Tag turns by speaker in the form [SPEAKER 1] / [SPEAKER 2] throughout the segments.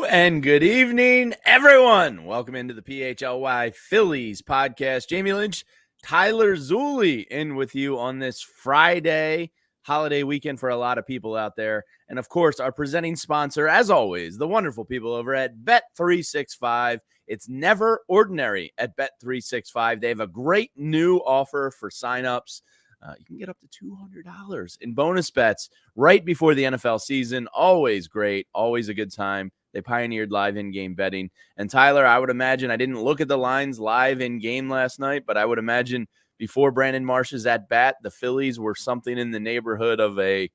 [SPEAKER 1] And good evening, everyone. Welcome into the PHLY Phillies podcast. Jamie Lynch, Tyler Zulli in with you on this Friday holiday weekend for a lot of people out there. And of course, our presenting sponsor, as always, the wonderful people over at Bet365. It's never ordinary at Bet365. They have a great new offer for signups. You can get up to $200 in bonus bets right before the NFL season. Always great. Always a good time. They pioneered live in-game betting. And Tyler, I would imagine, I didn't look at the lines live in-game last night, but I would imagine before Brandon Marsh's at bat, the Phillies were something in the neighborhood of a,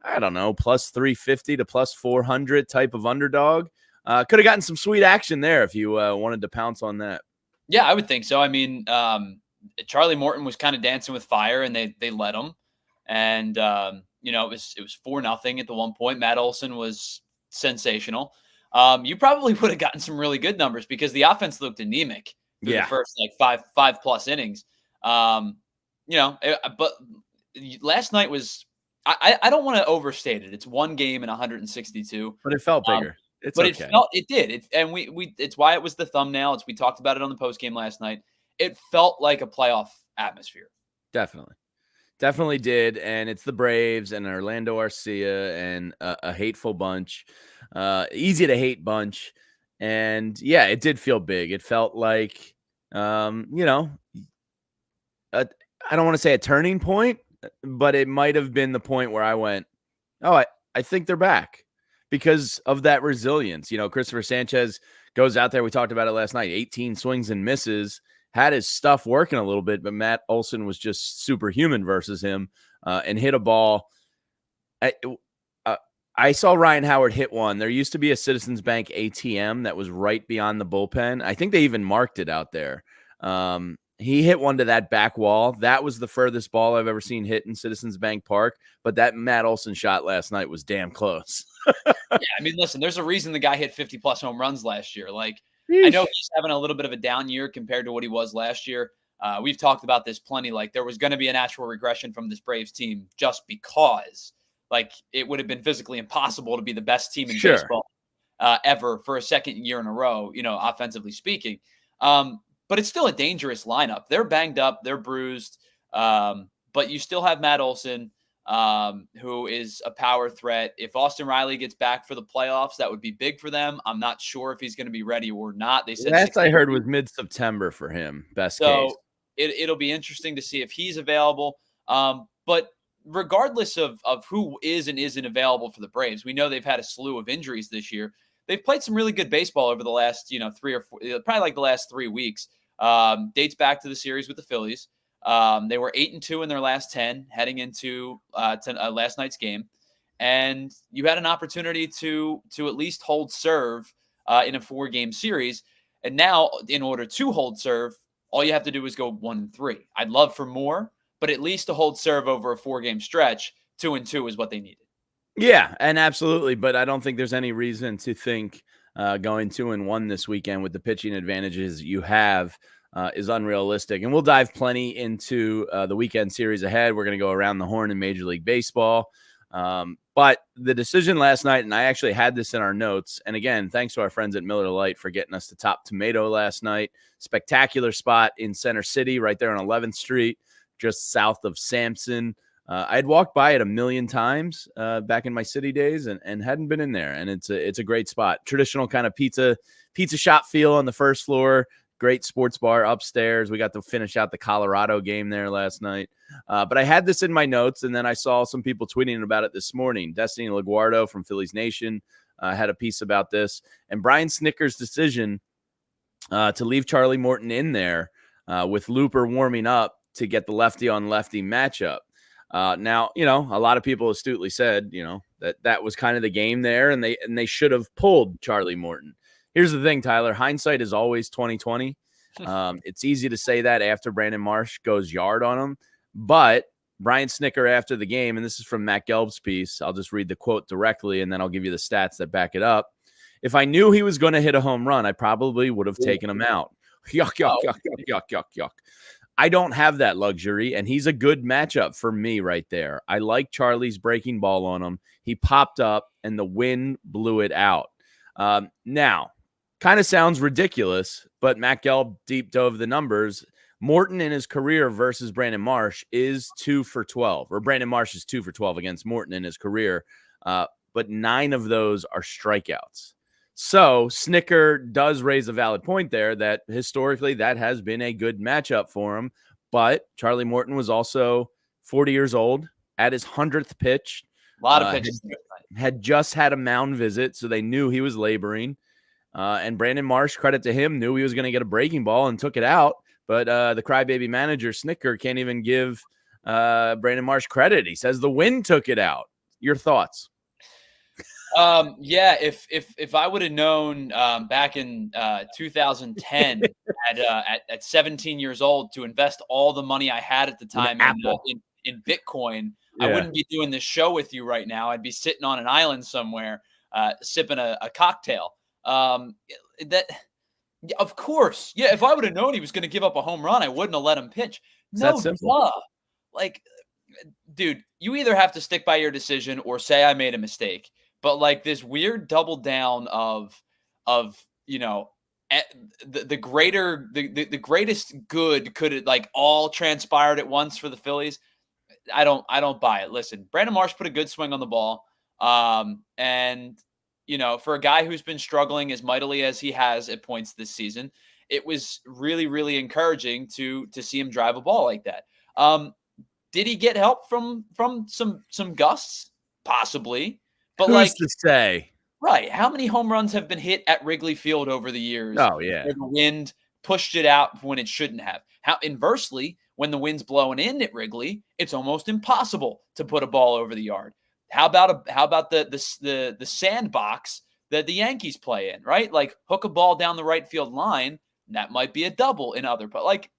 [SPEAKER 1] I don't know, plus 350 to plus 400 type of underdog. Could have gotten some sweet action there if you wanted to pounce on that.
[SPEAKER 2] Yeah, I would think so. I mean, Charlie Morton was kind of dancing with fire, and they let him. And it was 4-0 at the one point. Matt Olson was sensational. You probably would have gotten some really good numbers because the offense looked anemic through the first five plus innings. But last night was I don't want to overstate it. It's one game in 162,
[SPEAKER 1] but it felt bigger.
[SPEAKER 2] It did. It's why it was the thumbnail. We talked about it on the post game last night. It felt like a playoff atmosphere.
[SPEAKER 1] Definitely did. And it's the Braves and Orlando Arcia and a hateful bunch, easy to hate bunch. And yeah, it did feel big. It felt like, I don't want to say a turning point, but it might've been the point where I went, oh, I think they're back because of that resilience. Christopher Sanchez goes out there. We talked about it last night, 18 swings and misses. Had his stuff working a little bit, but Matt Olson was just superhuman versus him and hit a ball. I saw Ryan Howard hit one. There used to be a Citizens Bank ATM that was right beyond the bullpen. I think they even marked it out there. He hit one to that back wall. That was the furthest ball I've ever seen hit in Citizens Bank Park, but that Matt Olson shot last night was damn close.
[SPEAKER 2] Yeah, I mean, listen, there's a reason the guy hit 50-plus home runs last year. I know he's having a little bit of a down year compared to what he was last year. We've talked about this plenty. There was going to be a natural regression from this Braves team just because, it would have been physically impossible to be the best team in baseball ever for a second year in a row, offensively speaking. But it's still a dangerous lineup. They're banged up. They're bruised. But you still have Matt Olson, who is a power threat. If Austin Riley gets back for the playoffs, that would be big for them. I'm not sure if he's going to be ready or not. They said
[SPEAKER 1] last I heard was mid-September for him, best case.
[SPEAKER 2] It'll be interesting to see if he's available. But regardless of who is and isn't available for the Braves, we know they've had a slew of injuries this year. They've played some really good baseball over the last, 3 or 4, probably the last 3 weeks. Dates back to the series with the Phillies. They were 8-2 in their last 10 heading into last night's game. And you had an opportunity to at least hold serve in a 4-game series. And now in order to hold serve, all you have to do is go 1-3. I'd love for more, but at least to hold serve over a 4-game stretch, 2-2 is what they needed.
[SPEAKER 1] Yeah, and absolutely. But I don't think there's any reason to think going 2-1 this weekend with the pitching advantages you have is unrealistic. And we'll dive plenty into the weekend series ahead. We're going to go around the horn in Major League Baseball. But the decision last night, and I actually had this in our notes, and again, thanks to our friends at Miller Lite for getting us to Top Tomato last night. Spectacular spot in Center City right there on 11th Street, just south of Sampson. I had walked by it a million times back in my city days and hadn't been in there. And it's a great spot. Traditional kind of pizza shop feel on the first floor. Great sports bar upstairs. We got to finish out the Colorado game there last night. But I had this in my notes, and then I saw some people tweeting about it this morning. Destiny LaGuardo from Phillies Nation had a piece about this. And Brian Snickers' decision to leave Charlie Morton in there with Looper warming up to get the lefty-on-lefty matchup. Now, a lot of people astutely said, that was kind of the game there, and they should have pulled Charlie Morton. Here's the thing, Tyler. Hindsight is always 20/20. It's easy to say that after Brandon Marsh goes yard on him, but Brian Snicker after the game, and this is from Matt Gelb's piece. I'll just read the quote directly, and then I'll give you the stats that back it up. If I knew he was going to hit a home run, I probably would have taken him out. Yuck, yuck, yuck, yuck, yuck, yuck, yuck. I don't have that luxury, and he's a good matchup for me right there. I like Charlie's breaking ball on him. He popped up, and the wind blew it out. Now, kind of sounds ridiculous, but Matt Gelb deep dove the numbers. Morton in his career versus Brandon Marsh is 2 for 12, or Brandon Marsh is 2 for 12 against Morton in his career. But 9 of those are strikeouts. So Snicker does raise a valid point there that historically that has been a good matchup for him. But Charlie Morton was also 40 years old at his 100th pitch.
[SPEAKER 2] A lot of pitches.
[SPEAKER 1] Had just had a mound visit, so they knew he was laboring. And Brandon Marsh, credit to him, knew he was going to get a breaking ball and took it out. But the crybaby manager, Snicker, can't even give Brandon Marsh credit. He says the wind took it out. Your thoughts?
[SPEAKER 2] Yeah, if I would have known back in 2010 at 17 years old to invest all the money I had at the time in Bitcoin, yeah. I wouldn't be doing this show with you right now. I'd be sitting on an island somewhere sipping a cocktail. Of course, yeah. If I would have known he was going to give up a home run, I wouldn't have let him pitch. No, duh. Like, dude, you either have to stick by your decision or say I made a mistake. But like this weird double down of you know the greatest good could it like all transpired at once for the Phillies. I don't buy it. Listen, Brandon Marsh put a good swing on the ball, and you know, for a guy who's been struggling as mightily as he has at points this season, it was really, really encouraging to see him drive a ball like that. Did he get help from some gusts? Possibly. But
[SPEAKER 1] who's to say?
[SPEAKER 2] Right. How many home runs have been hit at Wrigley Field over the years?
[SPEAKER 1] Oh, yeah.
[SPEAKER 2] Where the wind pushed it out when it shouldn't have. How inversely, when the wind's blowing in at Wrigley, it's almost impossible to put a ball over the yard. How about the sandbox that the Yankees play in, right? Like hook a ball down the right field line, that might be a double in other, but like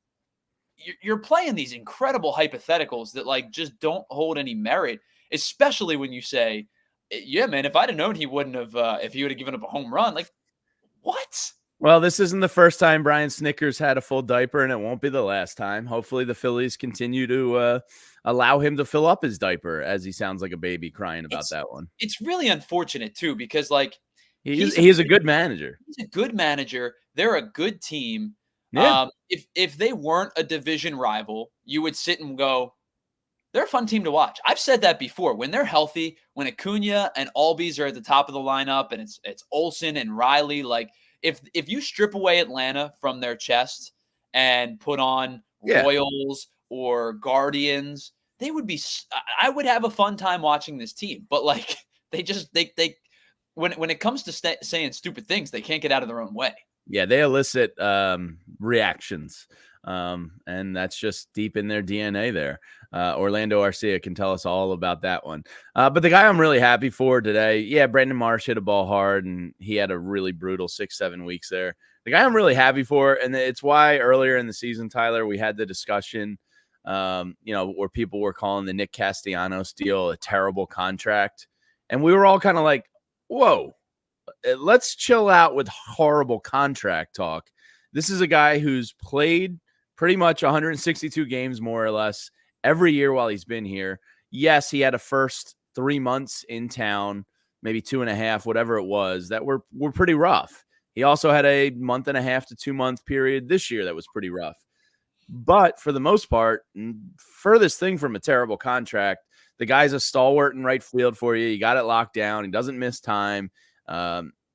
[SPEAKER 2] you're playing these incredible hypotheticals that like just don't hold any merit, especially when you say, yeah, man, if I'd have known he wouldn't have, if he would have given up a home run, like what?
[SPEAKER 1] Well, this isn't the first time Brian Snickers had a full diaper, and it won't be the last time. Hopefully the Phillies continue to allow him to fill up his diaper, as he sounds like a baby crying about that one.
[SPEAKER 2] It's really unfortunate, too, because like
[SPEAKER 1] he's a good manager.
[SPEAKER 2] He's a good manager. They're a good team.
[SPEAKER 1] Yeah.
[SPEAKER 2] If they weren't a division rival, you would sit and go, they're a fun team to watch. I've said that before. When they're healthy, when Acuna and Albies are at the top of the lineup, and it's Olsen and Riley, like if you strip away Atlanta from their chest and put on Royals or Guardians, they would be. I would have a fun time watching this team. But like they when it comes to saying stupid things, they can't get out of their own way.
[SPEAKER 1] Yeah, they elicit reactions. And that's just deep in their DNA there. Orlando Arcia can tell us all about that one. But the guy I'm really happy for today, yeah, Brandon Marsh hit a ball hard, and he had a really brutal 6-7 weeks there. The guy I'm really happy for, and it's why earlier in the season, Tyler, we had the discussion, where people were calling the Nick Castellanos deal a terrible contract. And we were all kind of like, whoa, let's chill out with horrible contract talk. This is a guy who's played pretty much 162 games, more or less, every year while he's been here. Yes, he had a first 3 months in town, maybe 2.5, whatever it was, that were pretty rough. He also had a 1.5 to 2 month period this year that was pretty rough. But for the most part, furthest thing from a terrible contract, the guy's a stalwart in right field for you. You got it locked down. He doesn't miss time.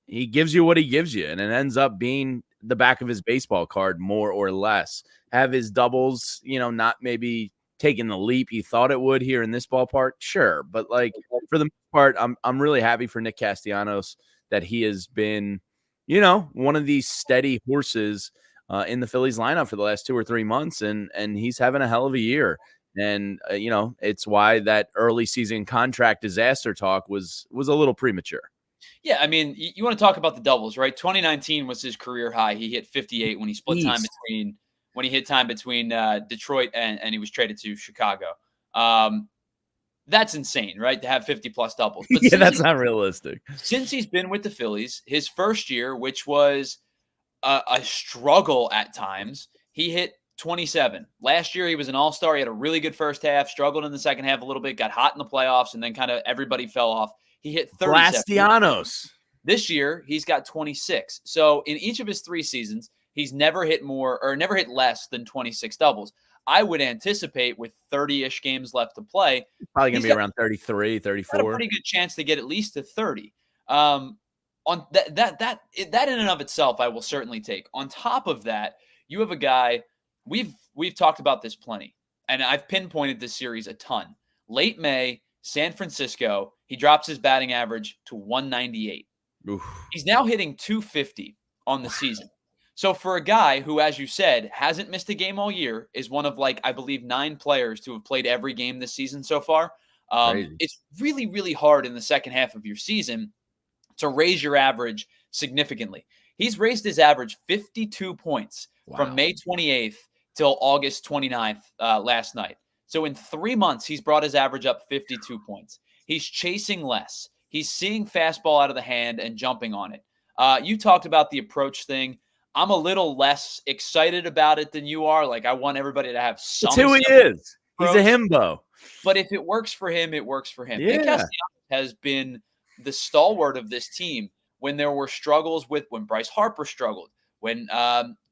[SPEAKER 1] He gives you what he gives you, and it ends up being the back of his baseball card, more or less. Have his doubles, not maybe taking the leap he thought it would here in this ballpark, sure. But like for the most part, I'm really happy for Nick Castellanos that he has been, one of these steady horses in the Phillies lineup for the last 2 or 3 months, and he's having a hell of a year. And it's why that early season contract disaster talk was a little premature.
[SPEAKER 2] Yeah, I mean, you want to talk about the doubles, right? 2019 was his career high. He hit 58 when he split time between Detroit and he was traded to Chicago. That's insane, right? To have 50-plus doubles. But
[SPEAKER 1] yeah, that's not realistic.
[SPEAKER 2] Since he's been with the Phillies, his first year, which was a struggle at times, he hit 27. Last year, he was an all-star. He had a really good first half, struggled in the second half a little bit, got hot in the playoffs, and then kind of everybody fell off. He hit 37.
[SPEAKER 1] Castellanos.
[SPEAKER 2] This year, he's got 26. So in each of his 3 seasons, he's never hit less than 26 doubles. I would anticipate with 30-ish games left to play,
[SPEAKER 1] Probably going to be around 33, 34.
[SPEAKER 2] Got a pretty good chance to get at least to 30. On that in and of itself, I will certainly take. On top of that, you have a guy, we've talked about this plenty, and I've pinpointed this series a ton. Late May, San Francisco, he drops his batting average to 198.
[SPEAKER 1] Oof.
[SPEAKER 2] He's now hitting 250 on the season. So for a guy who, as you said, hasn't missed a game all year, is one of, I believe, 9 players to have played every game this season so far. It's really, really hard in the second half of your season to raise your average significantly. He's raised his average 52 points from May 28th till August 29th last night. So in 3 months, he's brought his average up 52 points. He's chasing less. He's seeing fastball out of the hand and jumping on it. You talked about the approach thing. I'm a little less excited about it than you are. I want everybody to have some.
[SPEAKER 1] That's who he is. He's a himbo.
[SPEAKER 2] But if it works for him, it works for him.
[SPEAKER 1] Yeah.
[SPEAKER 2] Nick Castellanos has been the stalwart of this team when there were struggles when Bryce Harper struggled, when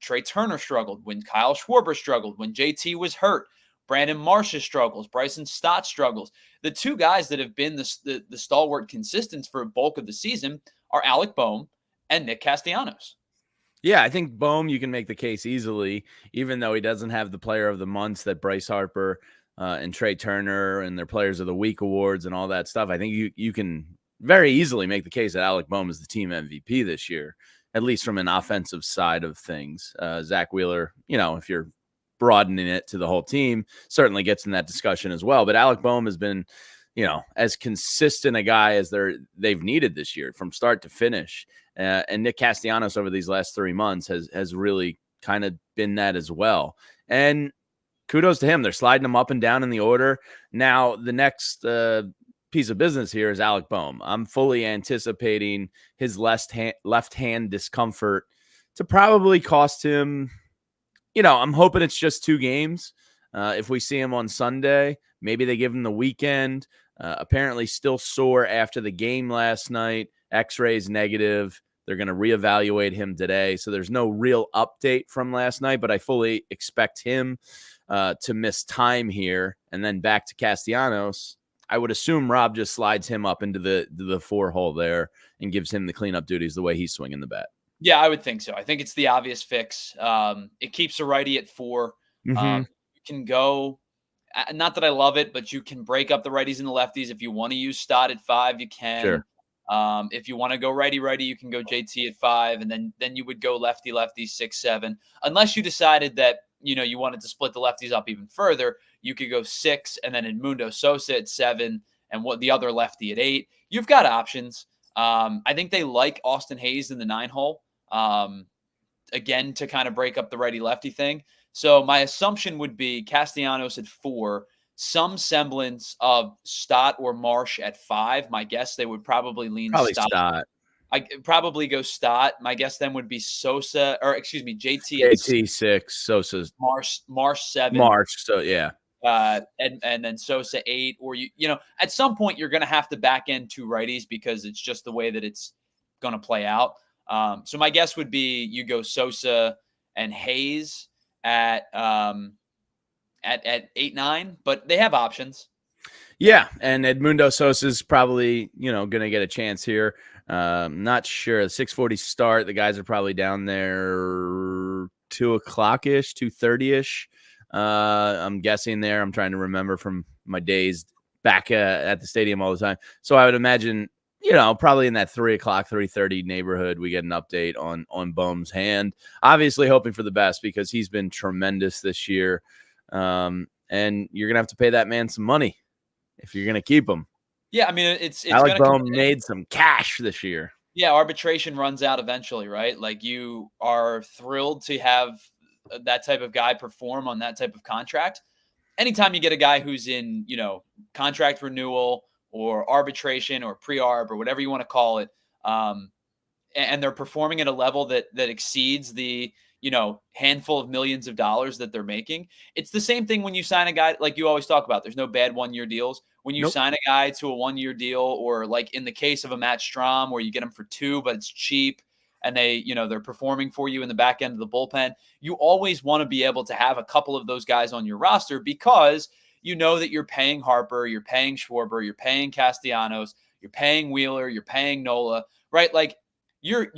[SPEAKER 2] Trey Turner struggled, when Kyle Schwarber struggled, when JT was hurt, Brandon Marsh's struggles, Bryson Stott struggles. The 2 guys that have been the stalwart consistents for a bulk of the season are Alec Bohm and Nick Castellanos.
[SPEAKER 1] Yeah, I think Bohm, you can make the case easily, even though he doesn't have the player of the months that Bryce Harper and Trey Turner and their players of the week awards and all that stuff. I think you can very easily make the case that Alec Bohm is the team MVP this year, at least from an offensive side of things. Zach Wheeler, if you're broadening it to the whole team, certainly gets in that discussion as well. But Alec Bohm has been, as consistent a guy as they've needed this year from start to finish. And Nick Castellanos over these last 3 months has really kind of been that as well. And kudos to him. They're sliding him up and down in the order. Now, the next piece of business here is Alec Bohm. I'm fully anticipating his left hand discomfort to probably cost him. I'm hoping it's just 2 games. If we see him on Sunday, maybe they give him the weekend. Apparently still sore after the game last night. X-rays negative. They're going to reevaluate him today. So there's no real update from last night, but I fully expect him to miss time here. And then back to Castellanos. I would assume Rob just slides him up into the 4 hole there and gives him the cleanup duties the way he's swinging the bat.
[SPEAKER 2] Yeah, I would think so. I think it's the obvious fix. It keeps a righty at 4.
[SPEAKER 1] Mm-hmm.
[SPEAKER 2] You can go, not that I love it, but you can break up the righties and the lefties. If you want to use Stott at 5, you can.
[SPEAKER 1] Sure.
[SPEAKER 2] If you want to go righty, you can go JT at 5, and then you would go lefty 6, 7. Unless you decided that you wanted to split the lefties up even further, you could go 6 and then Edmundo Sosa at 7 and the other lefty at 8. You've got options. I think they like Austin Hayes in the 9 hole. Again, to kind of break up the righty-lefty thing. So my assumption would be Castellanos at 4, some semblance of Stott or Marsh at 5. My guess they would probably lean Stott. I probably go Stott. My guess then would be Sosa, or excuse me, JT
[SPEAKER 1] 6, Sosa's
[SPEAKER 2] Marsh 7.
[SPEAKER 1] So yeah.
[SPEAKER 2] And then Sosa 8, or at some point you're going to have to back end 2 righties because it's just the way that it's going to play out. So my guess would be you go Sosa and Hayes at 8, 9, but they have options.
[SPEAKER 1] Yeah, and Edmundo Sosa's probably going to get a chance here. Not sure. 6:40 start. The guys are probably down there 2:00-ish, 2:30-ish. I'm guessing there. I'm trying to remember from my days back at the stadium all the time. So I would imagine, probably in that 3:00, 3:30 neighborhood, we get an update on Bohm's hand. Obviously hoping for the best because he's been tremendous this year. And you're going to have to pay that man some money if you're going to keep him.
[SPEAKER 2] Yeah, I mean, it's
[SPEAKER 1] Alec Bohm made some cash this year.
[SPEAKER 2] Yeah, arbitration runs out eventually, right? You are thrilled to have that type of guy perform on that type of contract. Anytime you get a guy who's in, contract renewal or arbitration or pre-arb or whatever you want to call it, and they're performing at a level that exceeds the handful of millions of dollars that they're making. It's the same thing when you sign a guy, like you always talk about. There's no bad 1-year deals. when you
[SPEAKER 1] Nope.
[SPEAKER 2] sign a guy to a 1-year deal, or like in the case of a Matt Strahm where you get him for 2, but it's cheap and they're performing for you in the back end of the bullpen. You always want to be able to have a couple of those guys on your roster because you know that you're paying Harper, you're paying Schwarber, you're paying Castellanos, you're paying Wheeler, you're paying Nola, right? Like your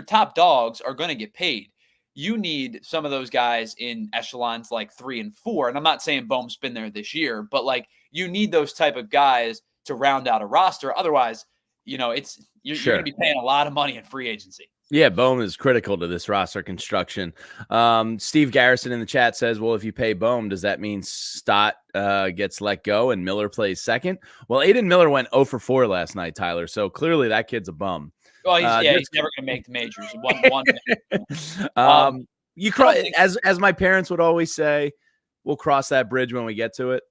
[SPEAKER 2] top dogs are going to get paid. You need some of those guys in echelons like 3 and 4. And I'm not saying Bohm's been there this year, but like you need those type of guys to round out a roster. Otherwise, you're going to be paying a lot of money in free agency.
[SPEAKER 1] Yeah, Bohm is critical to this roster construction. Steve Garrison in the chat says, well, if you pay Bohm, does that mean Stott gets let go and Miller plays second? Well, Aiden Miller went 0 for 4 last night, Tyler. So clearly that kid's a bum.
[SPEAKER 2] Well, he's never going to make the majors.
[SPEAKER 1] You cross, as my parents would always say, we'll cross that bridge when we get to it.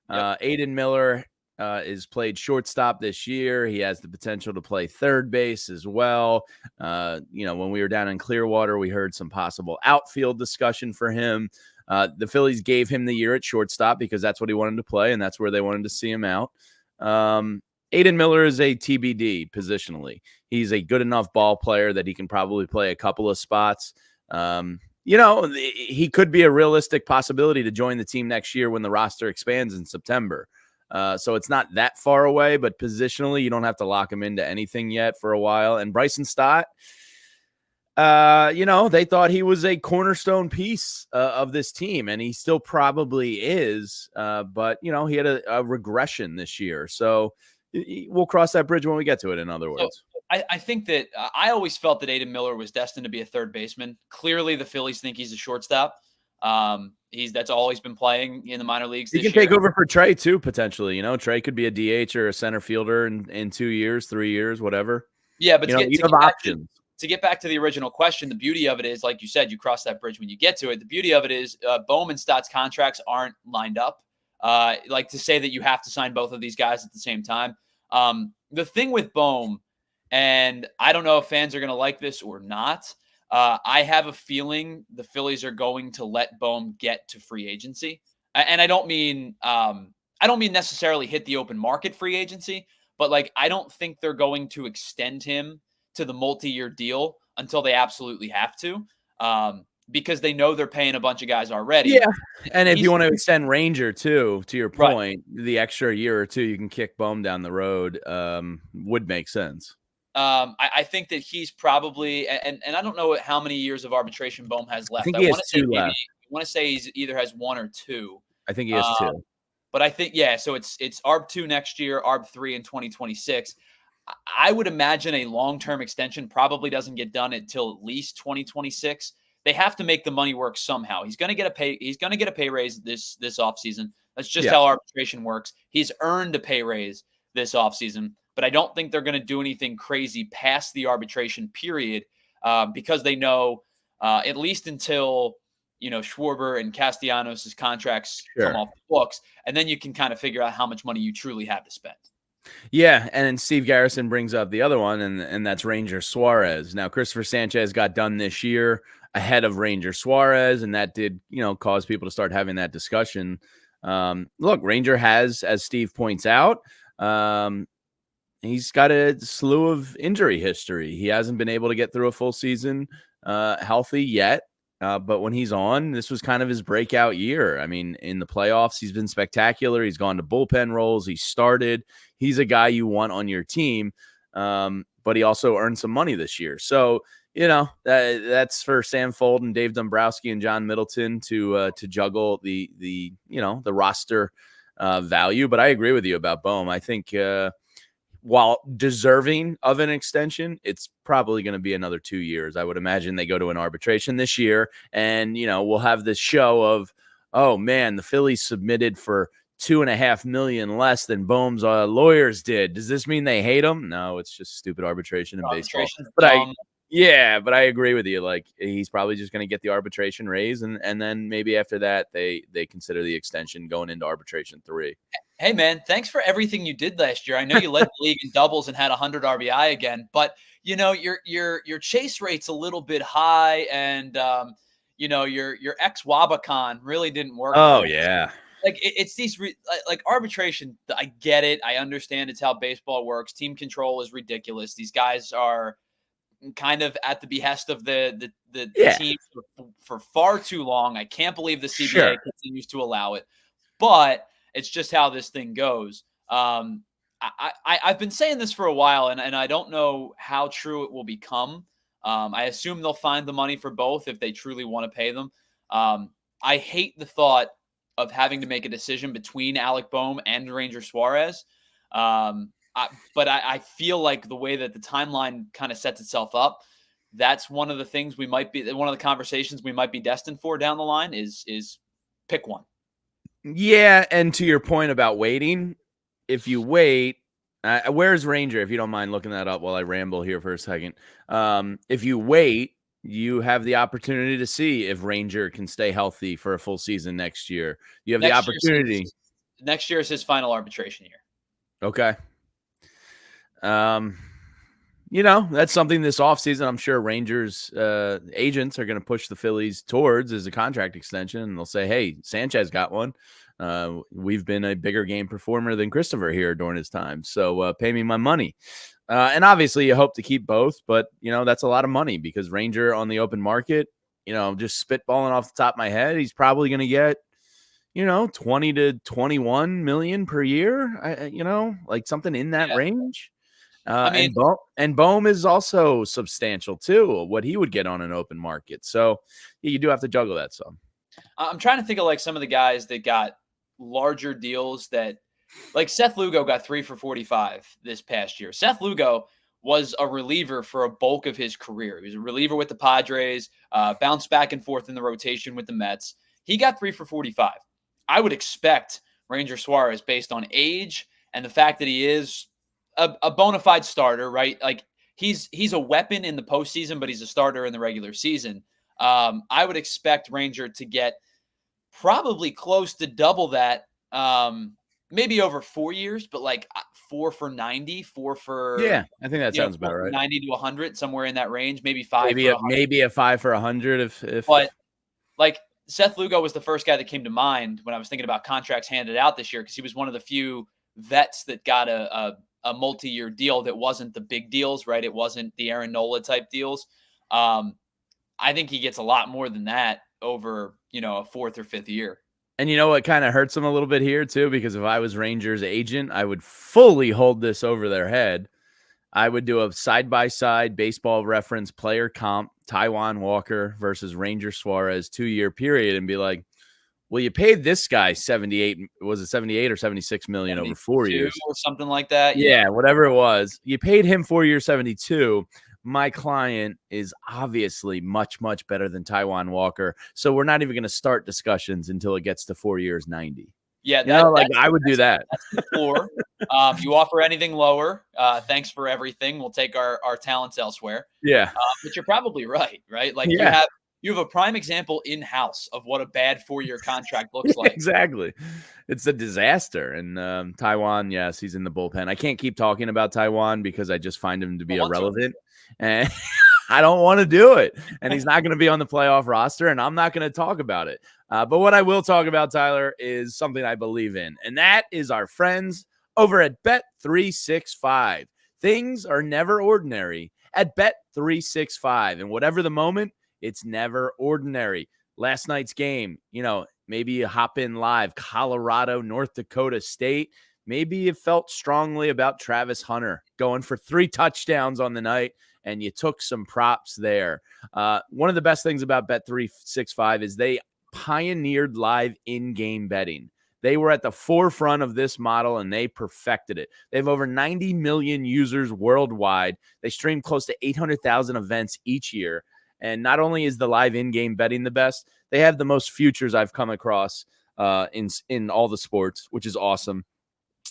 [SPEAKER 1] Yep. Aiden Miller is played shortstop this year. He has the potential to play third base as well. When we were down in Clearwater, we heard some possible outfield discussion for him. The Phillies gave him the year at shortstop because that's what he wanted to play, and that's where they wanted to see him out. Aiden Miller is a TBD positionally. He's a good enough ball player that he can probably play a couple of spots. He could be a realistic possibility to join the team next year when the roster expands in September. So it's not that far away, but positionally, you don't have to lock him into anything yet for a while. And Bryson Stott, they thought he was a cornerstone piece of this team, and he still probably is. But he had a regression this year. So we'll cross that bridge when we get to it, in other words.
[SPEAKER 2] So I think that I always felt that Aiden Miller was destined to be a third baseman. Clearly, the Phillies think he's a shortstop. That's all he's been playing in the minor leagues.
[SPEAKER 1] He can take over for Trey too, potentially. Trey could be a DH or a center fielder in 2 years, 3 years, whatever.
[SPEAKER 2] Yeah, but
[SPEAKER 1] you have options.
[SPEAKER 2] To get back to the original question, the beauty of it is, like you said, you cross that bridge when you get to it. The beauty of it is Bohm and Stott's contracts aren't lined up. Like to say that you have to sign both of these guys at the same time. The thing with Bohm, and I don't know if fans are going to like this or not, I have a feeling the Phillies are going to let Bohm get to free agency. And I don't mean necessarily hit the open market free agency, but like, I don't think they're going to extend him to the multi-year deal until they absolutely have to, because they know they're paying a bunch of guys already.
[SPEAKER 1] Yeah. And if you want to extend Ranger too, to your point, right, the extra year or two you can kick Bohm down the road would make sense.
[SPEAKER 2] I think that he's probably, and I don't know how many years of arbitration Bohm has left.
[SPEAKER 1] I think he has 2 left.
[SPEAKER 2] I want to say he's either has 1 or 2.
[SPEAKER 1] I think he has 2.
[SPEAKER 2] But I think, so it's ARB 2 next year, ARB 3 in 2026. I would imagine a long-term extension probably doesn't get done until at least 2026. They have to make the money work somehow. He's going to get a pay raise this offseason. That's just how arbitration works. He's earned a pay raise this offseason. But I don't think they're going to do anything crazy past the arbitration period because they know at least until, Schwarber and Castellanos' contracts come off the books, and then you can kind of figure out how much money you truly have to spend.
[SPEAKER 1] Yeah, and then Steve Garrison brings up the other one, and that's Ranger Suarez. Now, Christopher Sanchez got done this year ahead of Ranger Suarez, and that did, cause people to start having that discussion. Look, Ranger has, as Steve points out, he's got a slew of injury history. He hasn't been able to get through a full season healthy yet. But when he's on, this was kind of his breakout year. I mean, in the playoffs, he's been spectacular. He's gone to bullpen roles. He started. He's a guy you want on your team. But he also earned some money this year. So, that's for Sam Folden, Dave Dombrowski, and John Middleton to juggle the roster value. But I agree with you about Bohm. I think while deserving of an extension, it's probably going to be another 2 years. I would imagine they go to an arbitration this year, and, we'll have this show of, oh man, the Phillies submitted for $2.5 million less than Bohm's lawyers did. Does this mean they hate him? No, it's just stupid arbitration in baseball. But I agree with you. Like, he's probably just going to get the arbitration raise, and then maybe after that they consider the extension going into arbitration 3.
[SPEAKER 2] Hey man, thanks for everything you did last year. I know you led the league in doubles and had 100 RBI again, but your chase rate's a little bit high, and your ex Wabacon really didn't work.
[SPEAKER 1] Oh yeah.
[SPEAKER 2] like it's these like arbitration. I get it. I understand it's how baseball works. Team control is ridiculous. These guys are kind of at the behest of the team for far too long. I can't believe the CBA continues to allow it, but it's just how this thing goes. I've been saying this for a while, and I don't know how true it will become. I assume they'll find the money for both if they truly want to pay them. I hate the thought of having to make a decision between Alec Bohm and Ranger Suarez. But I feel like the way that the timeline kind of sets itself up, that's one of the things one of the conversations we might be destined for down the line is pick one.
[SPEAKER 1] Yeah, and to your point about waiting, if you wait, where's Ranger? If you don't mind looking that up while I ramble here for a second. If you wait, you have the opportunity to see if Ranger can stay healthy for a full season next year. You have the opportunity.
[SPEAKER 2] Next year is his final arbitration year.
[SPEAKER 1] Okay. That's something this offseason I'm sure Rangers agents are going to push the Phillies towards as a contract extension. And they'll say, hey, Sanchez got one. We've been a bigger game performer than Christopher here during his time. So pay me my money. And obviously you hope to keep both, but that's a lot of money because Ranger on the open market, just spitballing off the top of my head, he's probably going to get, 20 to 21 million per year, like something in that range. And Bohm is also substantial too, what he would get on an open market. So you do have to juggle that some.
[SPEAKER 2] I'm trying to think of like some of the guys that got larger deals that like Seth Lugo got 3 for $45 this past year. Seth Lugo was a reliever for a bulk of his career. He was a reliever with the Padres, bounced back and forth in the rotation with the Mets. He got 3 for $45. I would expect Ranger Suarez, based on age and the fact that he is a bona fide starter, right? Like he's a weapon in the postseason, but he's a starter in the regular season. I would expect Ranger to get probably close to double that, maybe over 4 years, but like 4 for 90, 4 for
[SPEAKER 1] I think that sounds about right.
[SPEAKER 2] 90 to 100, somewhere in that range, maybe 5.
[SPEAKER 1] Maybe a 5 for 100 if.
[SPEAKER 2] But like Seth Lugo was the first guy that came to mind when I was thinking about contracts handed out this year because he was one of the few vets that got a multi-year deal that wasn't the big deals, right? It wasn't the Aaron Nola type deals. I think he gets a lot more than that over, a 4th or 5th year.
[SPEAKER 1] And what kind of hurts them a little bit here too, because if I was Rangers agent, I would fully hold this over their head. I would do a side-by-side baseball reference player comp, Taijuan Walker versus Ranger Suarez 2-year period and be like, well, you paid this guy 78 or 76 million over 4 years
[SPEAKER 2] or something like that.
[SPEAKER 1] Yeah, whatever it was. You paid him 4 years, 72. My client is obviously much, much better than Taijuan Walker. So we're not even going to start discussions until it gets to 4 years, 90.
[SPEAKER 2] Yeah,
[SPEAKER 1] I would do that.
[SPEAKER 2] That's the floor. You offer anything lower, thanks for everything. We'll take our talents elsewhere.
[SPEAKER 1] Yeah.
[SPEAKER 2] But you're probably right? Like you have a prime example in-house of what a bad 4-year contract looks like.
[SPEAKER 1] Exactly. It's a disaster. And Taijuan, yes, he's in the bullpen. I can't keep talking about Taijuan because I just find him to be irrelevant. And I don't want to do it. And he's not going to be on the playoff roster, and I'm not going to talk about it. But what I will talk about, Tyler, is something I believe in, and that is our friends over at Bet365. Things are never ordinary at Bet365. And whatever the moment, it's never ordinary. Last night's game, maybe you hop in live, Colorado, North Dakota State. Maybe you felt strongly about Travis Hunter going for 3 touchdowns on the night, and you took some props there. One of the best things about Bet365 is they pioneered live in-game betting. They were at the forefront of this model, and they perfected it. They have over 90 million users worldwide. They stream close to 800,000 events each year. And not only is the live in-game betting the best, they have the most futures I've come across in all the sports, which is awesome.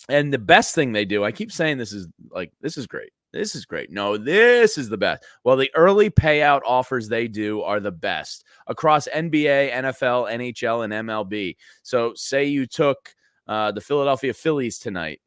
[SPEAKER 1] And the best thing they do, I keep saying this is great. This is great. No, this is the best. Well, the early payout offers they do are the best across NBA, NFL, NHL, and MLB. So say you took the Philadelphia Phillies tonight.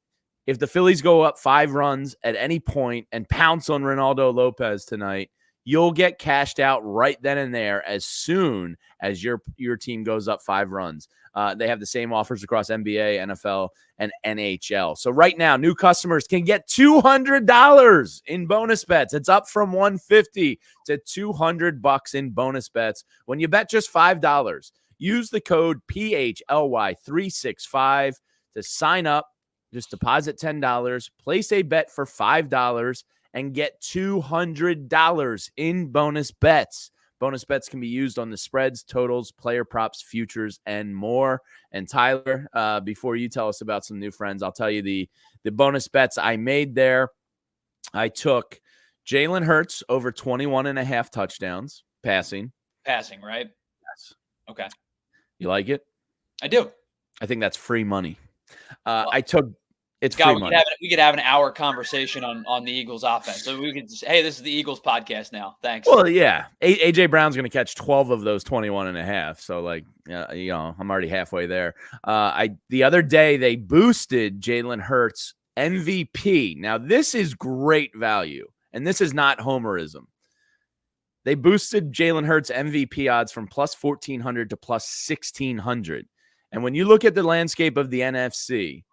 [SPEAKER 1] If the Phillies go up 5 runs at any point and pounce on Ronaldo Lopez tonight, you'll get cashed out right then and there as soon as your team goes up 5 runs. They have the same offers across NBA, NFL, and NHL. So right now, new customers can get $200 in bonus bets. It's up from $150 to $200 in bonus bets when you bet just $5. Use the code PHLY365 to sign up. Just deposit $10, place a bet for $5, and get $200 in bonus bets. Bonus bets can be used on the spreads, totals, player props, futures, and more. And Tyler, before you tell us about some new friends, I'll tell you the bonus bets I made there. I took Jalen Hurts over 21.5 touchdowns passing.
[SPEAKER 2] Passing, right?
[SPEAKER 1] Yes.
[SPEAKER 2] Okay.
[SPEAKER 1] You like it?
[SPEAKER 2] I do.
[SPEAKER 1] I think that's free money.
[SPEAKER 2] Well,
[SPEAKER 1] I took it's free money.
[SPEAKER 2] We could have an hour conversation on the Eagles offense. So we could just, hey, this is the Eagles podcast now. Thanks.
[SPEAKER 1] Well, yeah. AJ Brown's going to catch 12 of those 21.5. So, like, you know, I'm already halfway there. The other day they boosted Jalen Hurts MVP. Now, this is great value, and this is not homerism. They boosted Jalen Hurts MVP odds from plus 1,400 to plus 1,600. And when you look at the landscape of the NFC,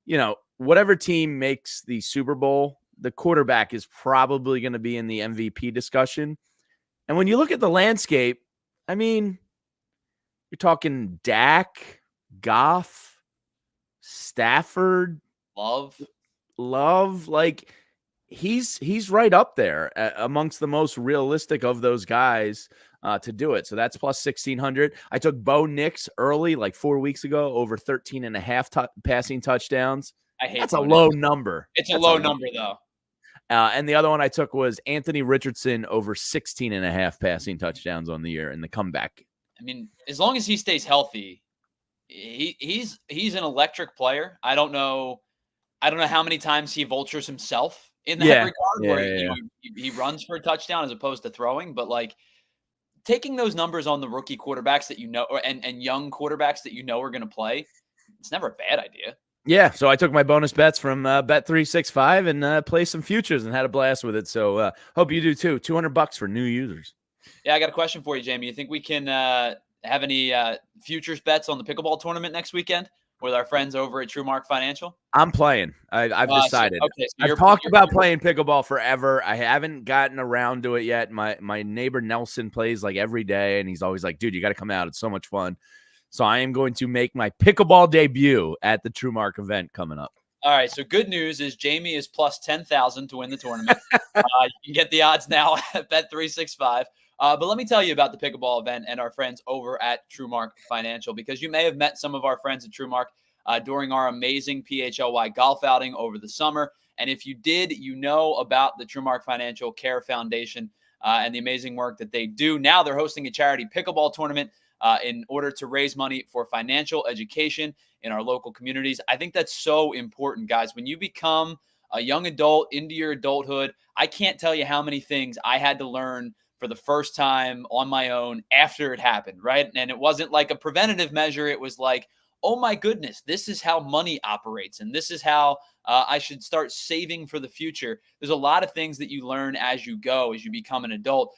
[SPEAKER 1] you know, whatever team makes the Super Bowl, the quarterback is probably going to be in the MVP discussion. And when you look at the landscape, I mean, you're talking Dak, Goff, Stafford, Love, like he's right up there amongst the most realistic of those guys to do it. So that's plus 1,600. I took Bo Nix early, like 4 weeks ago, over 13.5 passing touchdowns.
[SPEAKER 2] I hate
[SPEAKER 1] that's a low number.
[SPEAKER 2] It's a low number, though.
[SPEAKER 1] And the other one I took was Anthony Richardson over 16.5 passing touchdowns on the year in the comeback.
[SPEAKER 2] I mean, as long as he stays healthy, he's an electric player. I don't know how many times he vultures himself in that regard, he runs for a touchdown as opposed to throwing. But like taking those numbers on the rookie quarterbacks that you know, and young quarterbacks that you know are going to play, it's never a bad idea.
[SPEAKER 1] Yeah, so I took my bonus bets from Bet365 and played some futures and had a blast with it. So hope you do too. $200 for new users.
[SPEAKER 2] Yeah, I got a question for you, Jamie. You think we can have any futures bets on the pickleball tournament next weekend with our friends over at TrueMark Financial?
[SPEAKER 1] I'm playing. I've decided.
[SPEAKER 2] So
[SPEAKER 1] I've talked about playing pickleball forever. I haven't gotten around to it yet. My neighbor Nelson plays like every day, and he's always like, dude, you got to come out. It's so much fun. So I am going to make my pickleball debut at the TrueMark event coming up.
[SPEAKER 2] All right. So good news is Jamie is plus 10,000 to win the tournament. You can get the odds now at Bet365. But let me tell you about the pickleball event and our friends over at TrueMark Financial, because you may have met some of our friends at TrueMark during our amazing PHLY golf outing over the summer. And if you did, you know about the TrueMark Financial Care Foundation and the amazing work that they do. Now they're hosting a charity pickleball tournament in order to raise money for financial education in our local communities. I think that's so important, guys. When you become a young adult into your adulthood, I can't tell you how many things I had to learn for the first time on my own after it happened, right? And it wasn't like a preventative measure. It was like, oh my goodness, this is how money operates. And this is how I should start saving for the future. There's a lot of things that you learn as you go, as you become an adult.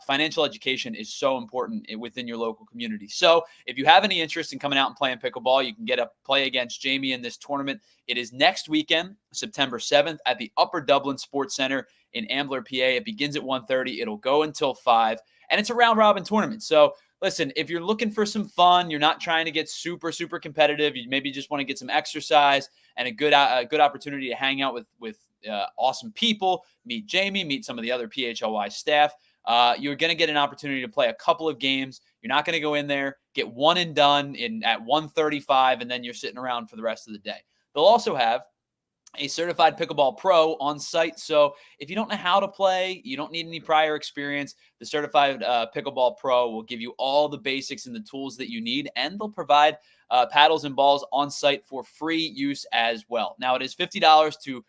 [SPEAKER 2] Financial education is so important within your local community. So if you have any interest in coming out and playing pickleball, you can get a play against Jamie in this tournament. It is next weekend, September 7th at the Upper Dublin Sports Center in Ambler, PA. It begins at 1:30. It'll go until 5, and it's a round-robin tournament. So listen, if you're looking for some fun, you're not trying to get super, super competitive, you maybe just want to get some exercise and a good opportunity to hang out with awesome people, meet Jamie, meet some of the other PHLY staff. You're going to get an opportunity to play a couple of games. You're not going to go in there, get one and done at 1:35, and then you're sitting around for the rest of the day. They'll also have a certified pickleball pro on site. So if you don't know how to play, you don't need any prior experience, the certified pickleball pro will give you all the basics and the tools that you need, and they'll provide paddles and balls on site for free use as well. Now, it is $50 to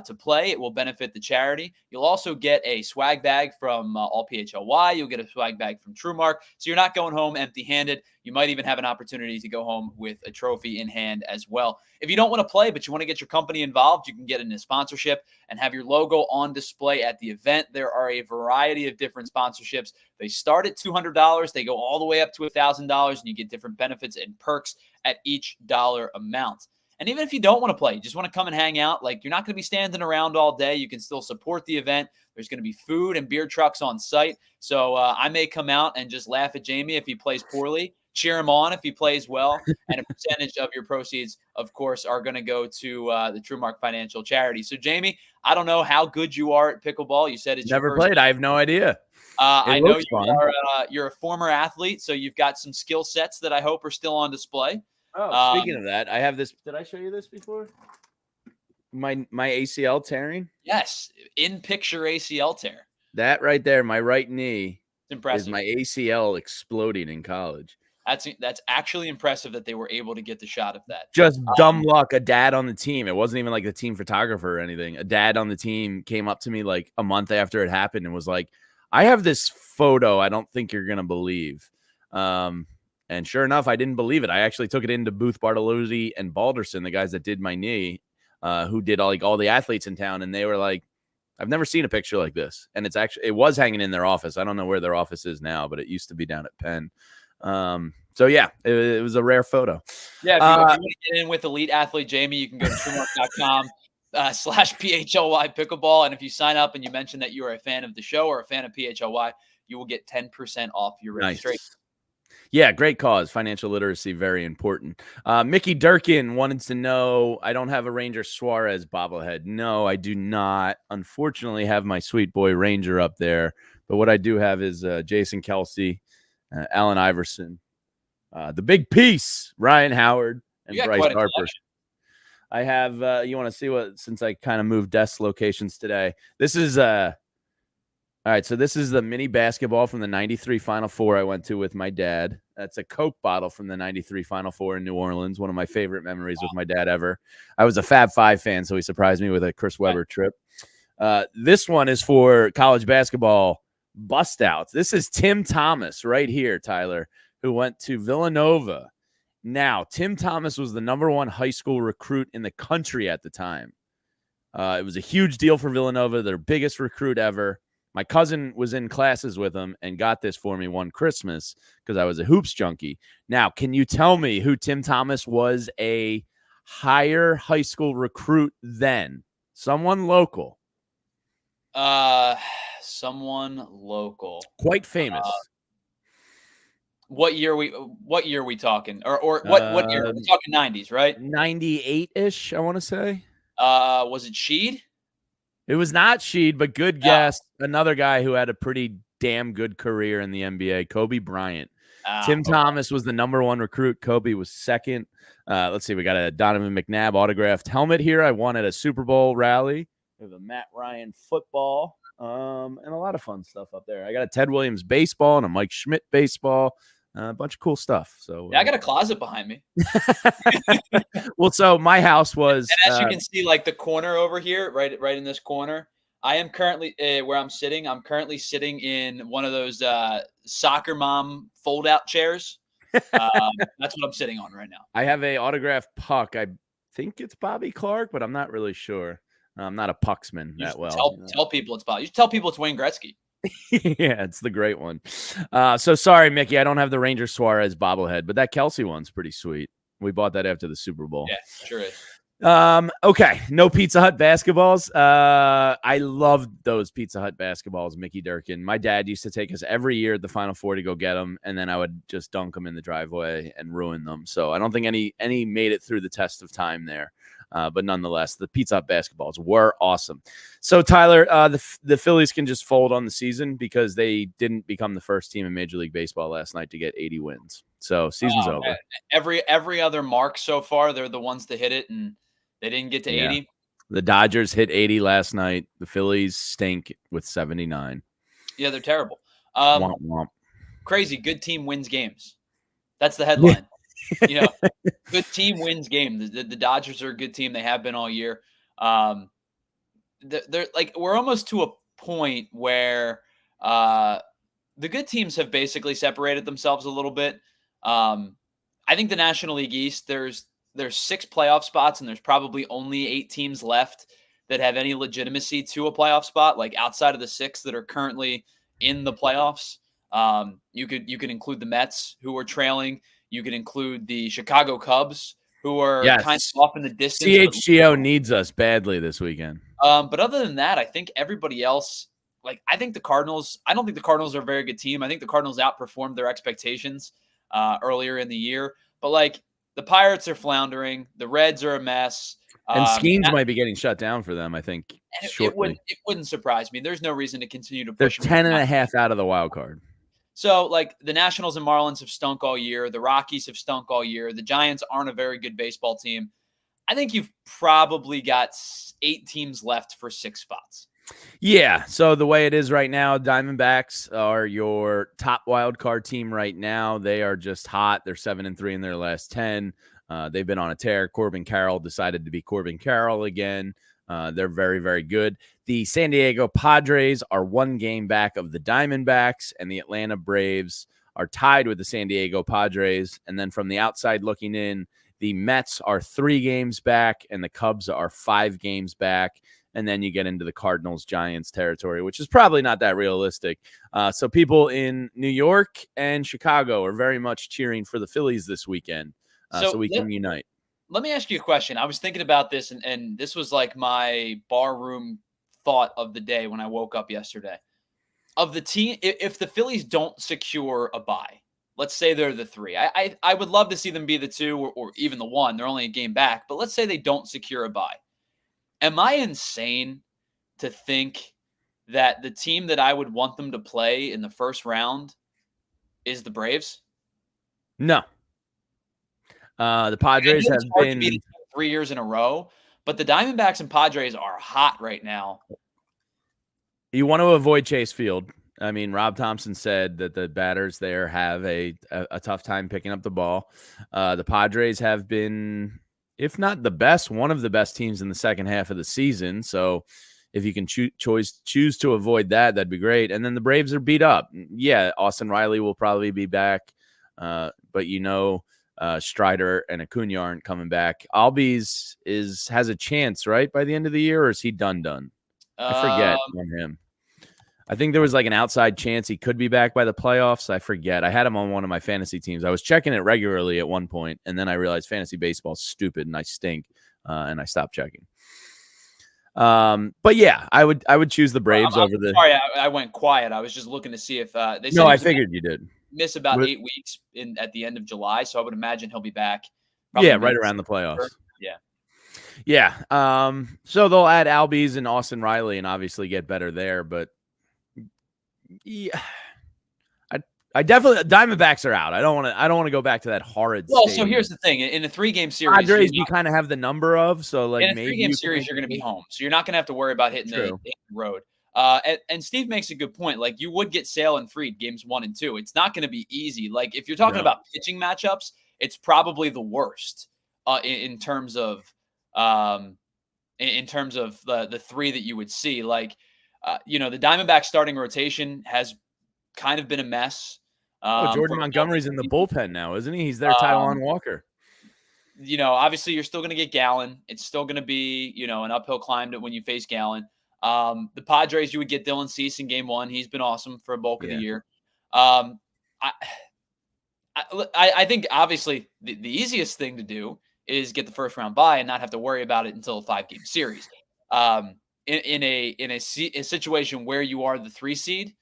[SPEAKER 2] to play. It will benefit the charity. You'll also get a swag bag from All PHLY. You'll get a swag bag from TrueMark. So you're not going home empty-handed. You might even have an opportunity to go home with a trophy in hand as well. If you don't want to play, but you want to get your company involved, you can get in a sponsorship and have your logo on display at the event. There are a variety of different sponsorships. They start at $200. They go all the way up to $1,000, and you get different benefits and perks at each dollar amount. And even if you don't want to play, you just want to come and hang out, like you're not going to be standing around all day. You can still support the event. There's going to be food and beer trucks on site. So I may come out and just laugh at Jamie if he plays poorly, cheer him on if he plays well, and a percentage of your proceeds, of course, are going to go to the TrueMark Financial Charity. So, Jamie, I don't know how good you are at pickleball. You said it's
[SPEAKER 1] Never
[SPEAKER 2] your first
[SPEAKER 1] played. I have no idea.
[SPEAKER 2] I know you're a former athlete, so you've got some skill sets that I hope are still on display.
[SPEAKER 1] Oh, speaking of that, I have this. Did I show you this before? My ACL tearing?
[SPEAKER 2] Yes, in picture ACL tear.
[SPEAKER 1] That right there, my right knee,
[SPEAKER 2] it's impressive.
[SPEAKER 1] Is my ACL exploding in college.
[SPEAKER 2] That's actually impressive that they were able to get the shot of that.
[SPEAKER 1] Just dumb luck. A dad on the team. It wasn't even like the team photographer or anything. A dad on the team came up to me like a month after it happened and was like, I have this photo I don't think you're going to believe. And sure enough, I didn't believe it. I actually took it into Booth Bartolozzi and Balderson, the guys that did my knee, who did all the athletes in town. And they were like, I've never seen a picture like this. And it was hanging in their office. I don't know where their office is now, but it used to be down at Penn. So yeah, it was a rare photo.
[SPEAKER 2] Yeah. If you want to get in with elite athlete Jamie, you can go to truemark.com /PHLY pickleball. And if you sign up and you mention that you are a fan of the show or a fan of PHLY, you will get 10% off your registration.
[SPEAKER 1] Nice. Yeah, great cause. Financial literacy, very important. Mickey Durkin wanted to know, I don't have a Ranger Suarez bobblehead. No, I do not, unfortunately, have my sweet boy Ranger up there. But what I do have is Jason Kelsey, Allen Iverson, the big piece, Ryan Howard, and Bryce Harper. I have, you want to see what, since I kind of moved desk locations today, this is all right, so this is the mini basketball from the 93 Final Four I went to with my dad. That's a Coke bottle from the 93 Final Four in New Orleans, one of my favorite memories with my dad ever. I was a Fab Five fan, so he surprised me with a Chris Webber trip. This one is for college basketball bust outs. This is Tim Thomas right here, Tyler, who went to Villanova. Now, Tim Thomas was the #1 high school recruit in the country at the time. It was a huge deal for Villanova, their biggest recruit ever. My cousin was in classes with him and got this for me one Christmas because I was a hoops junkie. Now, can you tell me who Tim Thomas was a higher high school recruit then? Someone local.
[SPEAKER 2] Someone local.
[SPEAKER 1] Quite famous.
[SPEAKER 2] What year we talking? Or what year? We're talking 90s, right?
[SPEAKER 1] 98-ish, I want to say.
[SPEAKER 2] Was it Sheed?
[SPEAKER 1] It was not Sheed, but good guess. Another guy who had a pretty damn good career in the NBA, Kobe Bryant. Tim Thomas was the #1 recruit. Kobe was second. Let's see. We got a Donovan McNabb autographed helmet here. I won at a Super Bowl rally. We have a Matt Ryan football and a lot of fun stuff up there. I got a Ted Williams baseball and a Mike Schmidt baseball. A bunch of cool stuff. So
[SPEAKER 2] yeah, I got a closet behind me.
[SPEAKER 1] Well, so my house was,
[SPEAKER 2] and as you can see, like the corner over here, right in this corner, I am currently where I'm sitting. I'm currently sitting in one of those soccer mom fold-out chairs. That's what I'm sitting on right now.
[SPEAKER 1] I have a autographed puck. I think it's Bobby Clark, but I'm not really sure. I'm not a pucksman that well.
[SPEAKER 2] Tell people it's Bobby. You should tell people it's Wayne Gretzky.
[SPEAKER 1] Yeah, it's the great one. So sorry, Mickey, I don't have the Ranger Suarez bobblehead, but that Kelsey one's pretty sweet. We bought that after the Super Bowl.
[SPEAKER 2] Yeah, sure is.
[SPEAKER 1] Okay, no Pizza Hut basketballs. I loved those Pizza Hut basketballs, Mickey Durkin. My dad used to take us every year at the Final Four to go get them, and then I would just dunk them in the driveway and ruin them. So I don't think any made it through the test of time there. But nonetheless, the Pizza Hut basketballs were awesome. So, Tyler, the Phillies can just fold on the season because they didn't become the first team in Major League Baseball last night to get 80 wins. So, season's over.
[SPEAKER 2] Every other mark so far, they're the ones to hit it, and they didn't get to 80.
[SPEAKER 1] The Dodgers hit 80 last night. The Phillies stink with 79.
[SPEAKER 2] Yeah, they're terrible.
[SPEAKER 1] Womp, womp.
[SPEAKER 2] Crazy. Good team wins games. That's the headline. You know, good team wins game. The Dodgers are a good team. They have been all year. they're like, we're almost to a point where the good teams have basically separated themselves a little bit. I think the National League East, there's 6 playoff spots, and there's probably only 8 teams left that have any legitimacy to a playoff spot, like outside of the 6 that are currently in the playoffs. You could include the Mets, who are trailing. You could include the Chicago Cubs, who are kind of off in the distance.
[SPEAKER 1] CHGO needs us badly this weekend.
[SPEAKER 2] But other than that, I think everybody else, like, I think the Cardinals, I don't think the Cardinals are a very good team. I think the Cardinals outperformed their expectations earlier in the year. But, like, the Pirates are floundering. The Reds are a mess.
[SPEAKER 1] And Skeens might be getting shut down for them, I think, shortly.
[SPEAKER 2] It wouldn't surprise me. There's no reason to continue to
[SPEAKER 1] They're
[SPEAKER 2] push them.
[SPEAKER 1] 10.5 out of the wild card.
[SPEAKER 2] So, like, the Nationals and Marlins have stunk all year. The Rockies have stunk all year. The Giants aren't a very good baseball team. I think you've probably got 8 teams left for 6 spots.
[SPEAKER 1] Yeah. So the way it is right now, Diamondbacks are your top wild card team right now. They are just hot. They're 7-3 in their last 10. They've been on a tear. Corbin Carroll decided to be Corbin Carroll again. They're very, very good. The San Diego Padres are 1 game back of the Diamondbacks, and the Atlanta Braves are tied with the San Diego Padres. And then from the outside looking in, the Mets are 3 games back, and the Cubs are 5 games back. And then you get into the Cardinals-Giants territory, which is probably not that realistic. So people in New York and Chicago are very much cheering for the Phillies this weekend, so we can unite.
[SPEAKER 2] Let me ask you a question. I was thinking about this, and this was like my barroom thought of the day when I woke up yesterday. Of the team, if the Phillies don't secure a bye, let's say they're the 3. I would love to see them be the 2 or even the 1. They're only a game back. But let's say they don't secure a bye. Am I insane to think that the team that I would want them to play in the first round is the Braves?
[SPEAKER 1] No. The Padres have been
[SPEAKER 2] 3 years in a row, but the Diamondbacks and Padres are hot right now.
[SPEAKER 1] You want to avoid Chase Field. I mean, Rob Thompson said that the batters there have a tough time picking up the ball. The Padres have been, if not the best, one of the best teams in the second half of the season. So if you can choose to avoid that, that'd be great. And then the Braves are beat up. Yeah, Austin Riley will probably be back. But Strider and Acuna aren't coming back. Albies has a chance, right, by the end of the year, or is he done? I forget on him. I think there was like an outside chance he could be back by the playoffs. I forget. I had him on one of my fantasy teams. I was checking it regularly at one point, and then I realized fantasy baseball is stupid and I stink, and I stopped checking. But yeah, I would choose the Braves over the.
[SPEAKER 2] Sorry, I went quiet. I was just looking to see if they.
[SPEAKER 1] No, I figured you did.
[SPEAKER 2] Miss about 8 weeks at the end of July, so I would imagine he'll be back.
[SPEAKER 1] Yeah, right around the playoffs. Yeah. So they'll add Albies and Austin Riley, and obviously get better there. But yeah, I definitely Diamondbacks are out. I don't want to go back to that horrid.
[SPEAKER 2] Well,
[SPEAKER 1] stadium.
[SPEAKER 2] So here's the thing: in a 3-game series,
[SPEAKER 1] Padres you kind of have the number of. So like
[SPEAKER 2] in a 3-game series, you're going to be home, so you're not going to have to worry about hitting the road. And Steve makes a good point. Like, you would get Sale and Fried games 1 and 2. It's not going to be easy. Like, if you're talking about pitching matchups, it's probably the worst in terms of the 3 that you would see. Like, the Diamondback starting rotation has kind of been a mess.
[SPEAKER 1] Jordan Montgomery's in the bullpen now, isn't he? He's there, Taijuan Walker.
[SPEAKER 2] Obviously you're still going to get Gallen. It's still going to be, an uphill climb when you face Gallen. The Padres, you would get Dylan Cease in game 1. He's been awesome for a bulk of the year. I think obviously the easiest thing to do is get the first round bye and not have to worry about it until a 5-game series. In a situation where you are the 3 seed,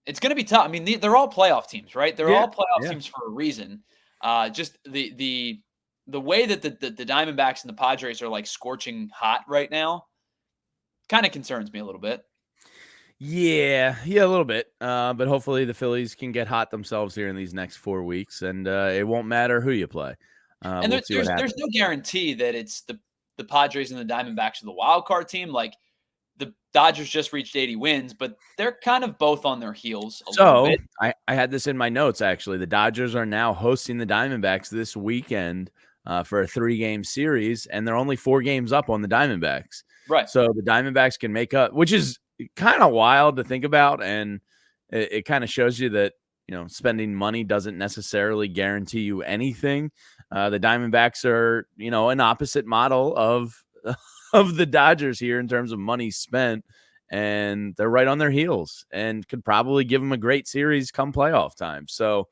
[SPEAKER 2] it's going to be tough. I mean, they're all playoff teams, right? They're all playoff teams for a reason. Just the way that the Diamondbacks and the Padres are like scorching hot right now kind of concerns me a little bit.
[SPEAKER 1] Yeah, a little bit. But hopefully the Phillies can get hot themselves here in these next 4 weeks, and it won't matter who you play.
[SPEAKER 2] And there's no guarantee that it's the Padres and the Diamondbacks are the wild card team. Like, the Dodgers just reached 80 wins, but they're kind of both on their heels a little bit.
[SPEAKER 1] I had this in my notes, actually. The Dodgers are now hosting the Diamondbacks this weekend for a 3-game series, and they're only 4 games up on the Diamondbacks.
[SPEAKER 2] Right.
[SPEAKER 1] So the Diamondbacks can make up, which is kind of wild to think about, and it kind of shows you that, spending money doesn't necessarily guarantee you anything. The Diamondbacks are, an opposite model of of the Dodgers here in terms of money spent, and they're right on their heels and could probably give them a great series come playoff time. So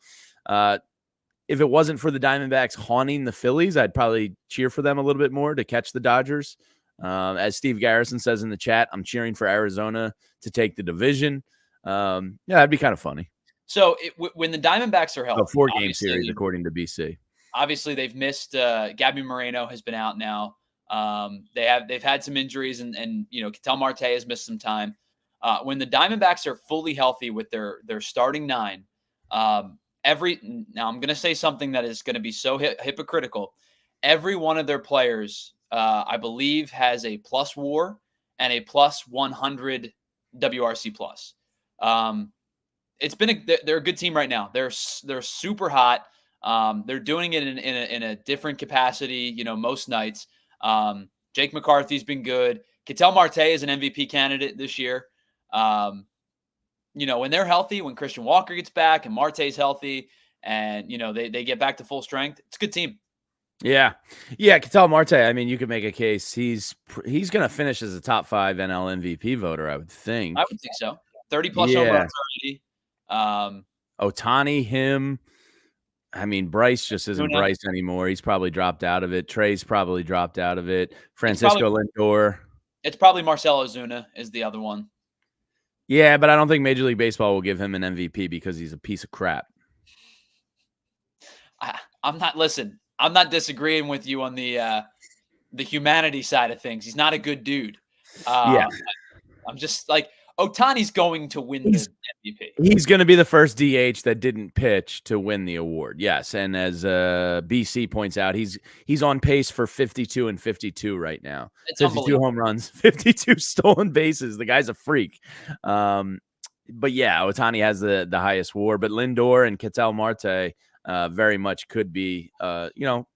[SPEAKER 1] if it wasn't for the Diamondbacks haunting the Phillies, I'd probably cheer for them a little bit more to catch the Dodgers. As Steve Garrison says in the chat, I'm cheering for Arizona to take the division. Yeah, that'd be kind of funny.
[SPEAKER 2] So when the Diamondbacks are healthy,
[SPEAKER 1] a 4-game series, according to BC.
[SPEAKER 2] Obviously, they've missed. Gabby Moreno has been out now. They've had some injuries, and Ketel Marte has missed some time. When the Diamondbacks are fully healthy with their starting 9, now I'm going to say something that is going to be so hypocritical. Every one of their players, I believe, has a plus WAR and a plus 100 WRC plus. They're a good team right now. They're super hot. They're doing it in a different capacity, most nights. Jake McCarthy's been good. Ketel Marte is an MVP candidate this year. When they're healthy, when Christian Walker gets back and Marte's healthy, and they get back to full strength, it's a good team.
[SPEAKER 1] Yeah. Ketel Marte, I mean, you could make a case he's going to finish as a top 5 NL MVP voter, I would think.
[SPEAKER 2] I would think so. 30 plus home runs already.
[SPEAKER 1] Ohtani, him. I mean, Bryce just isn't Bryce anymore. He's probably dropped out of it. Trey's probably dropped out of it. Francisco Lindor.
[SPEAKER 2] It's probably Marcell Ozuna is the other one.
[SPEAKER 1] Yeah, but I don't think Major League Baseball will give him an MVP because he's a piece of crap.
[SPEAKER 2] I'm not disagreeing with you on the humanity side of things. He's not a good dude.
[SPEAKER 1] Yeah.
[SPEAKER 2] I'm just like, Ohtani's going to win the MVP.
[SPEAKER 1] He's going to be the first DH that didn't pitch to win the award. Yes, and as BC points out, he's on pace for 52 and 52 right now.
[SPEAKER 2] It's
[SPEAKER 1] 52 home runs, 52 stolen bases. The guy's a freak. But yeah, Ohtani has the highest WAR, but Lindor and Ketel Marte very much could be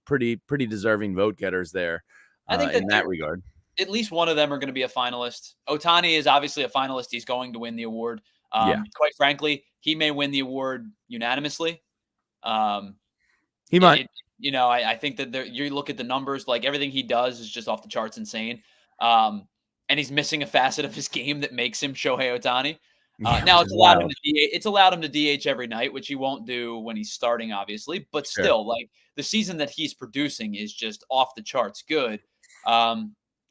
[SPEAKER 1] pretty deserving vote getters there. I think in that regard.
[SPEAKER 2] At least one of them are going to be a finalist. Ohtani is obviously a finalist. He's going to win the award. Quite frankly, he may win the award unanimously.
[SPEAKER 1] He might.
[SPEAKER 2] I think that you look at the numbers, like everything he does is just off the charts insane. And he's missing a facet of his game that makes him Shohei Ohtani. Now it's allowed him to DH every night, which he won't do when he's starting, obviously. But still, like the season that he's producing is just off the charts good.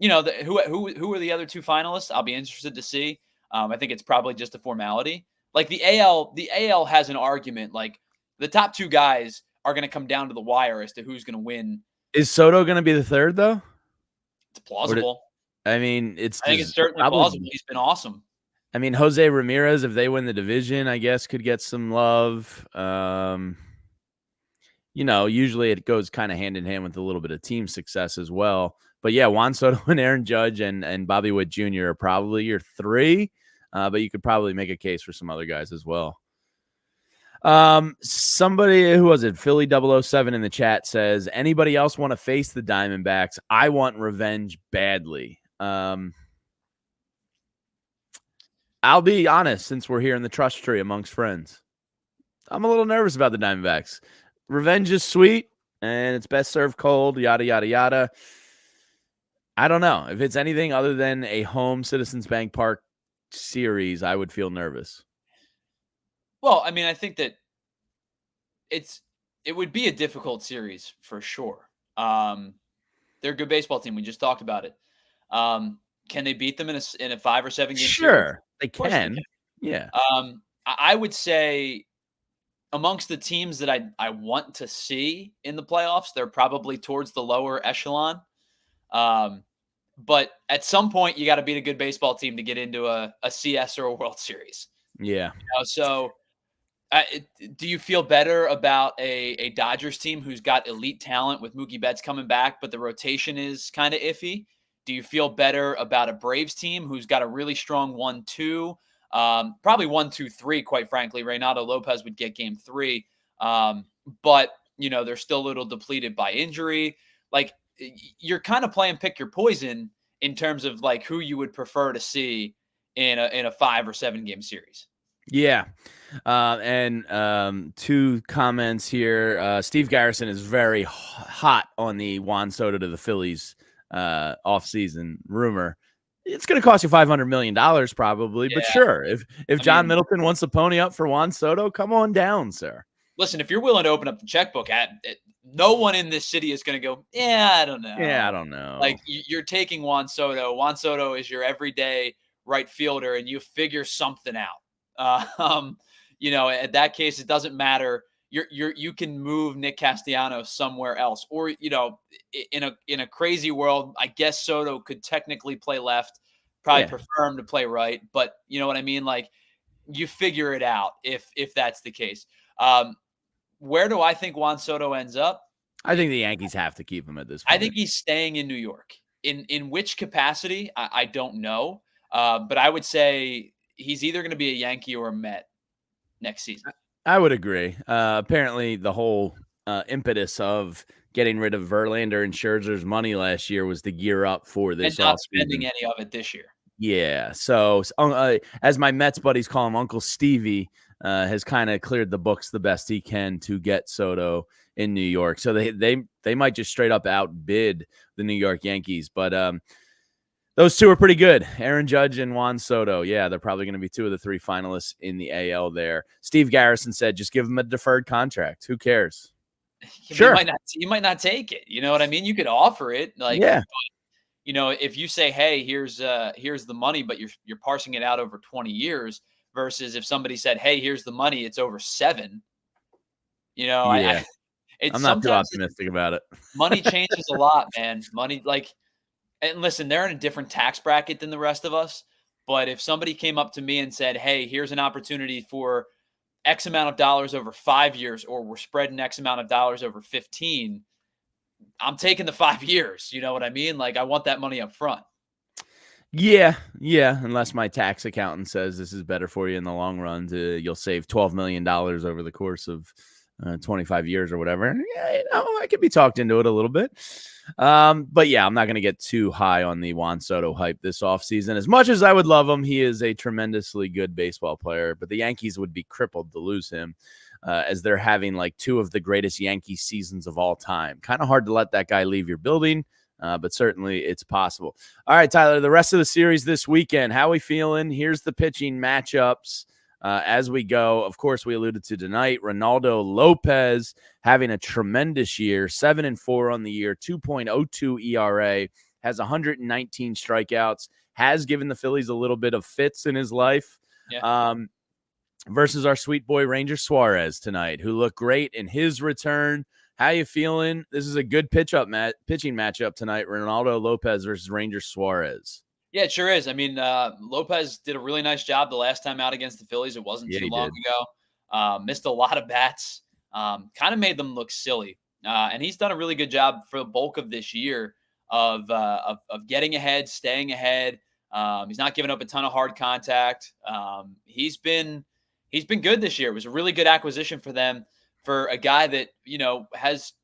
[SPEAKER 2] Who are the other 2 finalists? I'll be interested to see. I think it's probably just a formality. Like the AL has an argument. Like the top 2 guys are going to come down to the wire as to who's going to win.
[SPEAKER 1] Is Soto going to be the third though?
[SPEAKER 2] It's plausible.
[SPEAKER 1] I think it's
[SPEAKER 2] certainly plausible. He's been awesome.
[SPEAKER 1] I mean, Jose Ramirez, if they win the division, I guess could get some love. Usually it goes kind of hand in hand with a little bit of team success as well. But yeah, Juan Soto and Aaron Judge and Bobby Witt Jr. are probably your 3, but you could probably make a case for some other guys as well. Somebody, who was it? Philly 007 in the chat says, anybody else want to face the Diamondbacks? I want revenge badly. I'll be honest, since we're here in the trust tree amongst friends, I'm a little nervous about the Diamondbacks. Revenge is sweet, and it's best served cold, yada, yada, yada. I don't know. If it's anything other than a home Citizens Bank Park series, I would feel nervous.
[SPEAKER 2] Well, I mean, I think that it would be a difficult series for sure. They're a good baseball team. We just talked about it. Can they beat them in a 5 or 7 game
[SPEAKER 1] series? They
[SPEAKER 2] can. They can.
[SPEAKER 1] Yeah.
[SPEAKER 2] I would say amongst the teams that I want to see in the playoffs, they're probably towards the lower echelon. But at some point, you got to beat a good baseball team to get into a CS or a World Series.
[SPEAKER 1] Yeah.
[SPEAKER 2] So do you feel better about a Dodgers team who's got elite talent with Mookie Betts coming back, but the rotation is kind of iffy? Do you feel better about a Braves team who's got a really strong 1-2? Probably 1-2-3, quite frankly. Reynaldo Lopez would get game 3. But They're still a little depleted by injury. Like, you're kind of playing pick your poison in terms of like who you would prefer to see in a 5 or 7 game series.
[SPEAKER 1] Yeah. Two comments here. Steve Garrison is very hot on the Juan Soto to the Phillies offseason rumor. It's going to cost you $500 million probably, but sure. If John Middleton wants to pony up for Juan Soto, come on down, sir.
[SPEAKER 2] Listen, if you're willing to open up the checkbook, no one in this city is going to go, I don't know.
[SPEAKER 1] Yeah, I don't know.
[SPEAKER 2] Like, you're taking Juan Soto. Juan Soto is your everyday right fielder, and you figure something out. At that case, it doesn't matter. You can move Nick Castellanos somewhere else, or in a crazy world, I guess Soto could technically play left. Probably prefer him to play right, but you know what I mean. Like, you figure it out if that's the case. Where do I think Juan Soto ends up?
[SPEAKER 1] I think the Yankees have to keep him at this point.
[SPEAKER 2] I think he's staying in New York. In which capacity, I don't know. But I would say he's either going to be a Yankee or a Met next season.
[SPEAKER 1] I would agree. Apparently, the whole impetus of getting rid of Verlander and Scherzer's money last year was to gear up for this
[SPEAKER 2] and not spending any of it this year.
[SPEAKER 1] Yeah. So, as my Mets buddies call him, Uncle Stevie has kind of cleared the books the best he can to get Soto in New York. So they might just straight up outbid the New York Yankees. But those two are pretty good. Aaron Judge and Juan Soto. Yeah, they're probably going to be 2 of the 3 finalists in the AL there. Steve Garrison said, just give him a deferred contract. Who cares?
[SPEAKER 2] Sure. You might not take it. You know what I mean? You could offer it. Like,
[SPEAKER 1] yeah.
[SPEAKER 2] If you say, hey, here's the money, but you're parsing it out over 20 years versus if somebody said, hey, here's the money, it's over 7.
[SPEAKER 1] I'm not too optimistic about it.
[SPEAKER 2] Money changes a lot, man. Money, and listen, they're in a different tax bracket than the rest of us. But if somebody came up to me and said, hey, here's an opportunity for X amount of dollars over 5 years, or we're spreading X amount of dollars over 15, I'm taking the 5 years. You know what I mean? Like, I want that money up front.
[SPEAKER 1] Yeah. Unless my tax accountant says this is better for you in the long run, you'll save $12 million over the course of 25 years or whatever. Yeah, I could be talked into it a little bit. But yeah, I'm not going to get too high on the Juan Soto hype this offseason. As much as I would love him, he is a tremendously good baseball player, but the Yankees would be crippled to lose him as they're having like 2 of the greatest Yankee seasons of all time. Kind of hard to let that guy leave your building, but certainly it's possible. All right, Tyler, the rest of the series this weekend, how we feeling? Here's the pitching matchups. As we go, of course, we alluded to tonight, Ronaldo Lopez having a tremendous year, 7-4 on the year, 2.02 ERA, has 119 strikeouts, has given the Phillies a little bit of fits in his life. Yeah. Versus our sweet boy Ranger Suarez tonight, who looked great in his return. How you feeling? This is a good pitching matchup tonight, Ronaldo Lopez versus Ranger Suarez.
[SPEAKER 2] Yeah, it sure is. I mean, Lopez did a really nice job the last time out against the Phillies. It wasn't too long ago. Missed a lot of bats. Kind of made them look silly. And he's done a really good job for the bulk of this year of getting ahead, staying ahead. He's not giving up a ton of hard contact. He's been good this year. It was a really good acquisition for them, for a guy that, has,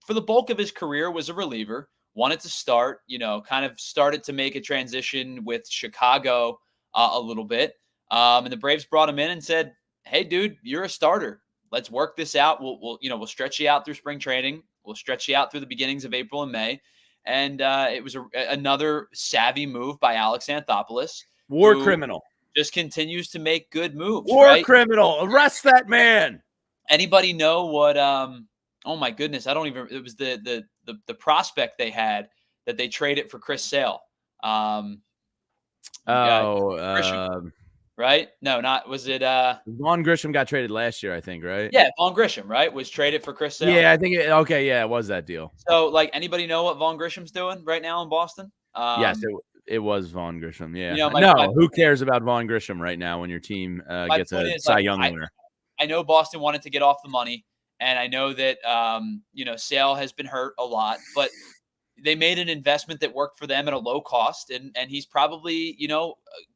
[SPEAKER 2] for the bulk of his career, was a reliever. Wanted to start, kind of started to make a transition with Chicago a little bit. And the Braves brought him in and said, hey, dude, you're a starter. Let's work this out. We'll stretch you out through spring training. We'll stretch you out through the beginnings of April and May. And it was another savvy move by Alex Anthopoulos.
[SPEAKER 1] War criminal.
[SPEAKER 2] Just continues to make good moves.
[SPEAKER 1] War criminal. Arrest that man.
[SPEAKER 2] Anybody know what oh my goodness, I don't even, it was the prospect they had that they traded for Chris Sale. Right? No, not, was it
[SPEAKER 1] Vaughn Grisham got traded last year, I think, right?
[SPEAKER 2] Yeah, Vaughn Grisham, right? Was traded for Chris Sale.
[SPEAKER 1] Yeah, I think it was that deal.
[SPEAKER 2] So, like, anybody know what Vaughn Grisham's doing right now in Boston?
[SPEAKER 1] Yes, it was Vaughn Grisham. Yeah. Who cares about Vaughn Grisham right now when your team gets a Cy Young winner?
[SPEAKER 2] I know Boston wanted to get off the money, and I know that Sale has been hurt a lot, but they made an investment that worked for them at a low cost, and he's probably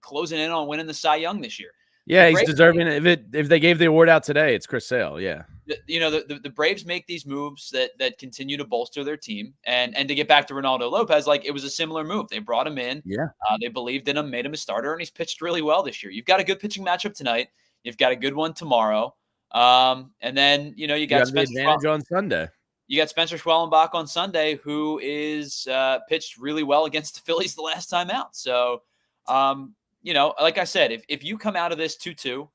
[SPEAKER 2] closing in on winning the Cy Young this year.
[SPEAKER 1] Yeah, he's deserving. If they gave the award out today, it's Chris Sale. Yeah.
[SPEAKER 2] the Braves make these moves that continue to bolster their team. And to get back to Ronaldo Lopez, like, it was a similar move. They brought him in.
[SPEAKER 1] Yeah.
[SPEAKER 2] They believed in him, made him a starter, and he's pitched really well this year. You've got a good pitching matchup tonight. You've got a good one tomorrow. And then, you got
[SPEAKER 1] the advantage on Sunday.
[SPEAKER 2] You got Spencer Schwellenbach on Sunday, who is pitched really well against the Phillies the last time out. So, like I said, if you come out of this 2-2,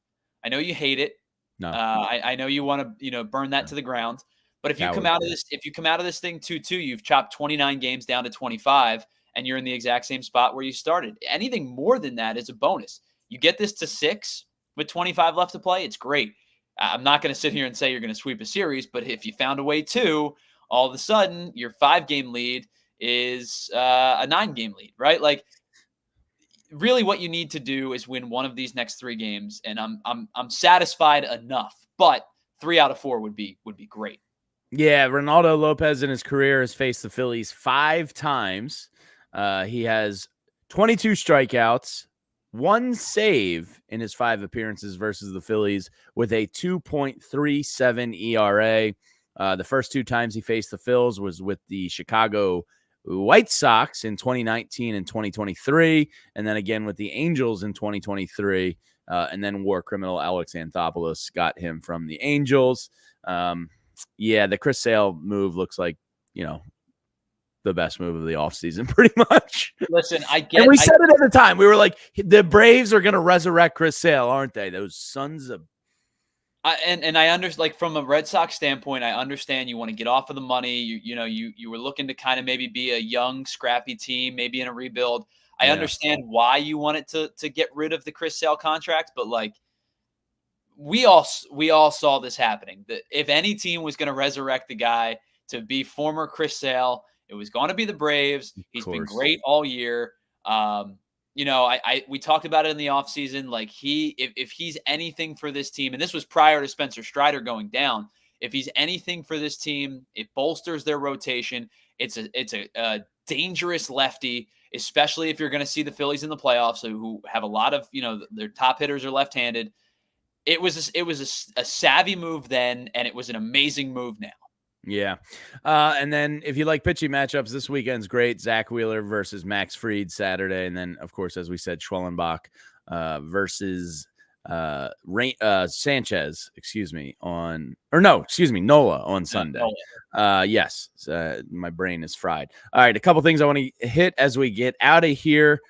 [SPEAKER 2] I know you hate it.
[SPEAKER 1] No,
[SPEAKER 2] I know you want to, burn that to the ground. But if you come out of this thing 2-2, you've chopped 29 games down to 25, and you're in the exact same spot where you started. Anything more than that is a bonus. You get this to 6 with 25 left to play, it's great. I'm not going to sit here and say you're going to sweep a series, but if you found a way to, all of a sudden your 5-game lead is a 9-game lead, right? Like, really what you need to do is win one of these next 3 games, and I'm satisfied enough, but 3 out of 4 would be great.
[SPEAKER 1] Yeah, Ronaldo Lopez in his career has faced the Phillies 5 times. He has 22 strikeouts, 1 save in his 5 appearances versus the Phillies with a 2.37 ERA. The first 2 times he faced the Phils was with the Chicago White Sox in 2019 and 2023, and then again with the Angels in 2023, and then war criminal Alex Anthopoulos got him from the Angels. The Chris Sale move looks like, the best move of the offseason, pretty much.
[SPEAKER 2] Listen,
[SPEAKER 1] and we said it at the time. We were like, the Braves are going to resurrect Chris Sale, aren't they? Those sons of...
[SPEAKER 2] And I understand, like, from a Red Sox standpoint, I understand you want to get off of the money. You were looking to kind of maybe be a young, scrappy team, maybe in a rebuild. I understand why you wanted to get rid of the Chris Sale contract, but, like, we all saw this happening. That if any team was going to resurrect the guy to be former Chris Sale, it was going to be the Braves. He's been great all year. We talked about it in the offseason. Like, if he's anything for this team, and this was prior to Spencer Strider going down, if he's anything for this team, it bolsters their rotation. It's a dangerous lefty, especially if you're going to see the Phillies in the playoffs, who have a lot of, their top hitters are left-handed. It was a savvy move then, and it was an amazing move now.
[SPEAKER 1] Yeah. And then if you like pitching matchups, this weekend's great. Zach Wheeler versus Max Fried Saturday. And then, of course, as we said, Schwellenbach versus Sanchez, Nola on Sunday. Yes. My brain is fried. All right. A couple things I want to hit as we get out of here.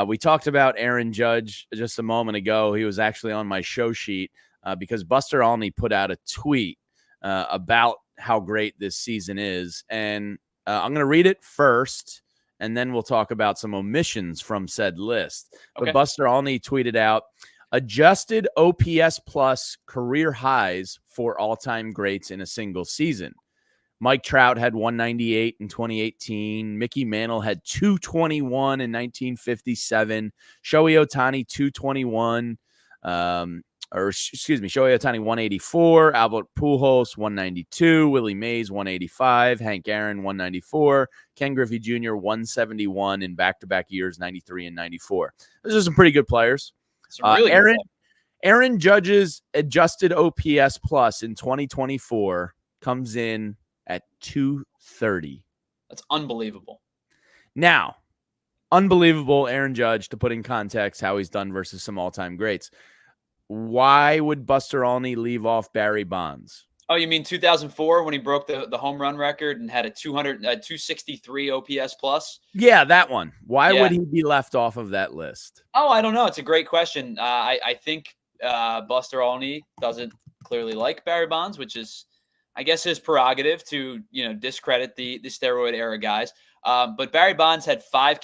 [SPEAKER 1] We talked about Aaron Judge just a moment ago. He was actually on my show sheet because Buster Olney put out a tweet about how great this season is. And I'm going to read it first, and then we'll talk about some omissions from said list. Okay. But Buster Olney tweeted out, adjusted OPS plus career highs for all-time greats in a single season. Mike Trout had 198 in 2018. Mickey Mantle had 221 in 1957. Shohei Ohtani 221. Shohei Ohtani 184, Albert Pujols 192, Willie Mays 185, Hank Aaron 194, Ken Griffey Jr. 171 in back-to-back years, 93 and 94. Those are some pretty good players.
[SPEAKER 2] Really
[SPEAKER 1] Aaron Judge's adjusted OPS plus in 2024 comes in at 230.
[SPEAKER 2] That's unbelievable.
[SPEAKER 1] Now, unbelievable Aaron Judge, to put in context how he's done versus some all-time greats. Why would Buster Olney leave off Barry Bonds?
[SPEAKER 2] Oh, you mean 2004 when he broke the home run record and had a 263 OPS plus?
[SPEAKER 1] Yeah, that one. Why would he be left off of that list?
[SPEAKER 2] Oh, I don't know. It's a great question. I think Buster Olney doesn't clearly like Barry Bonds, which is, I guess, his prerogative to discredit the steroid era guys. But Barry Bonds had 4